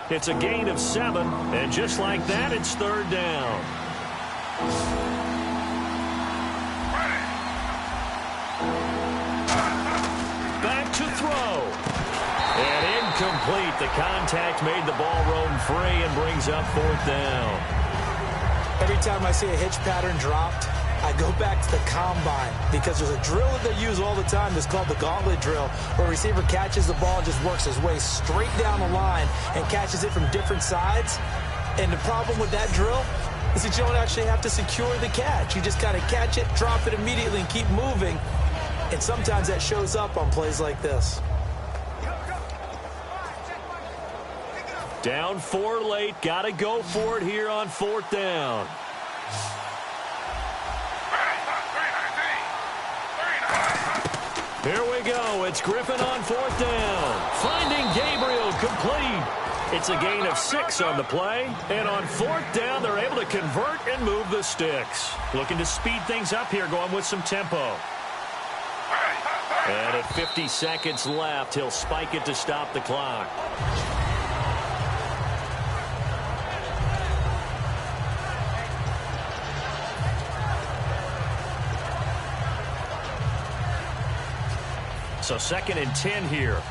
It's a gain of 7, and just like that, it's third down. Back to throw. And incomplete. The contact made the ball roam free and brings up fourth down. Every time I see a hitch pattern dropped, I go back to the combine because there's a drill that they use all the time that's called the gauntlet drill, where a receiver catches the ball and just works his way straight down the line and catches it from different sides. And the problem with that drill is that you don't actually have to secure the catch. You just kind of catch it, drop it immediately, and keep moving. And sometimes that shows up on plays like this. Down 4 late. Got to go for it here on fourth down. Here we go. It's Griffin on fourth down. Finding Gabriel complete. It's a gain of 6 on the play. And on fourth down, they're able to convert and move the sticks. Looking to speed things up here, going with some tempo. And at 50 seconds left, he'll spike it to stop the clock. So second and 10 here.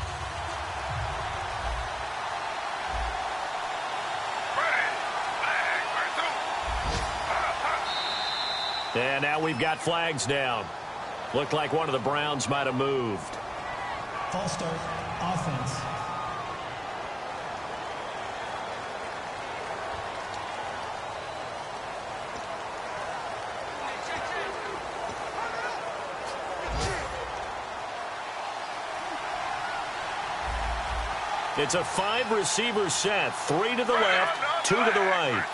And now we've got flags down. Looked like one of the Browns might have moved. False start, offense. It's a 5-receiver set. 3 to the left, 2 to the right.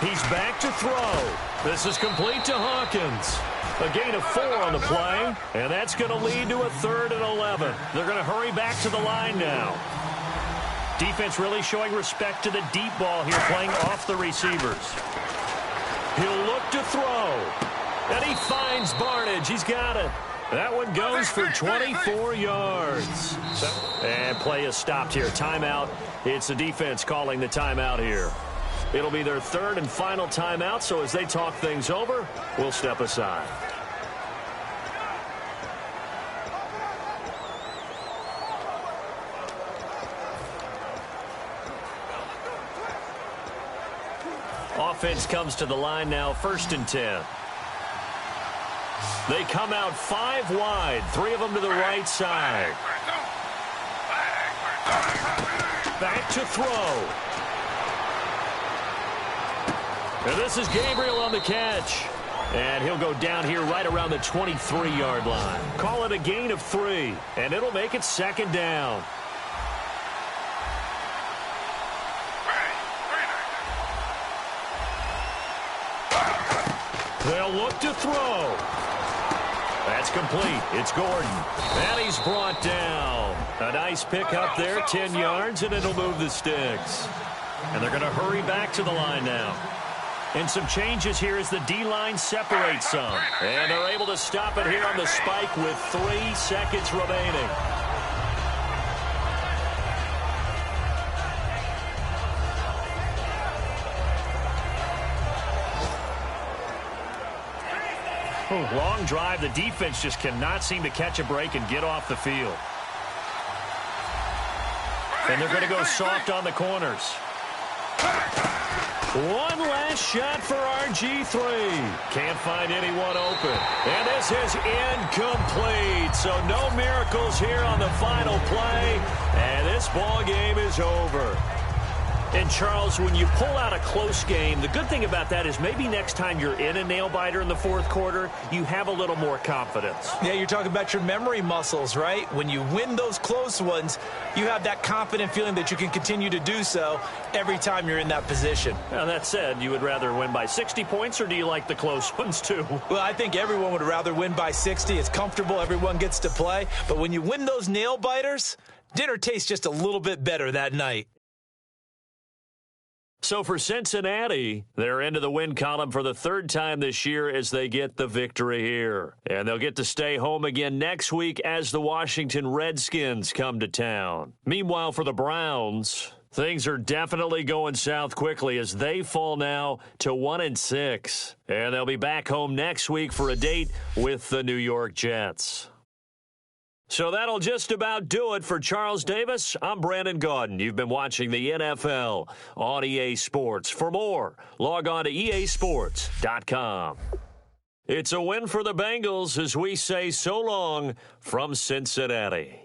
He's back to throw. This is complete to Hawkins. A gain of 4 on the play, and that's going to lead to a 3rd and 11. They're going to hurry back to the line now. Defense really showing respect to the deep ball here, playing off the receivers. He'll look to throw, and he finds Barnage. He's got it. That one goes for 24 yards. And play is stopped here. Timeout. It's the defense calling the timeout here. It'll be their 3rd and final timeout, so as they talk things over, we'll step aside. Offense comes to the line now, 1st and 10. They come out 5 wide, 3 of them to the right side. Back to throw. And this is Gabriel on the catch. And he'll go down here right around the 23-yard line. Call it a gain of 3, and it'll make it 2nd down. They'll look to throw. That's complete. It's Gordon. And he's brought down. A nice pick up there, 10 yards, and it'll move the sticks. And they're going to hurry back to the line now. And some changes here as the D-line separates some. And they're able to stop it here on the spike with 3 seconds remaining. Long drive. The defense just cannot seem to catch a break and get off the field. And they're going to go soft on the corners. One last shot for RG3. Can't find anyone open. And this is incomplete. So no miracles here on the final play. And this ball game is over. And, Charles, when you pull out a close game, the good thing about that is maybe next time you're in a nail-biter in the 4th quarter, you have a little more confidence. Yeah, you're talking about your memory muscles, right? When you win those close ones, you have that confident feeling that you can continue to do so every time you're in that position. Now, that said, you would rather win by 60 points, or do you like the close ones, too? Well, I think everyone would rather win by 60. It's comfortable. Everyone gets to play. But when you win those nail-biters, dinner tastes just a little bit better that night. So for Cincinnati, they're into the win column for the 3rd time this year as they get the victory here. And they'll get to stay home again next week as the Washington Redskins come to town. Meanwhile, for the Browns, things are definitely going south quickly as they fall now to 1-6. And they'll be back home next week for a date with the New York Jets. So that'll just about do it for Charles Davis. I'm Brandon Gaudin. You've been watching the NFL on EA Sports. For more, log on to easports.com. It's a win for the Bengals as we say so long from Cincinnati.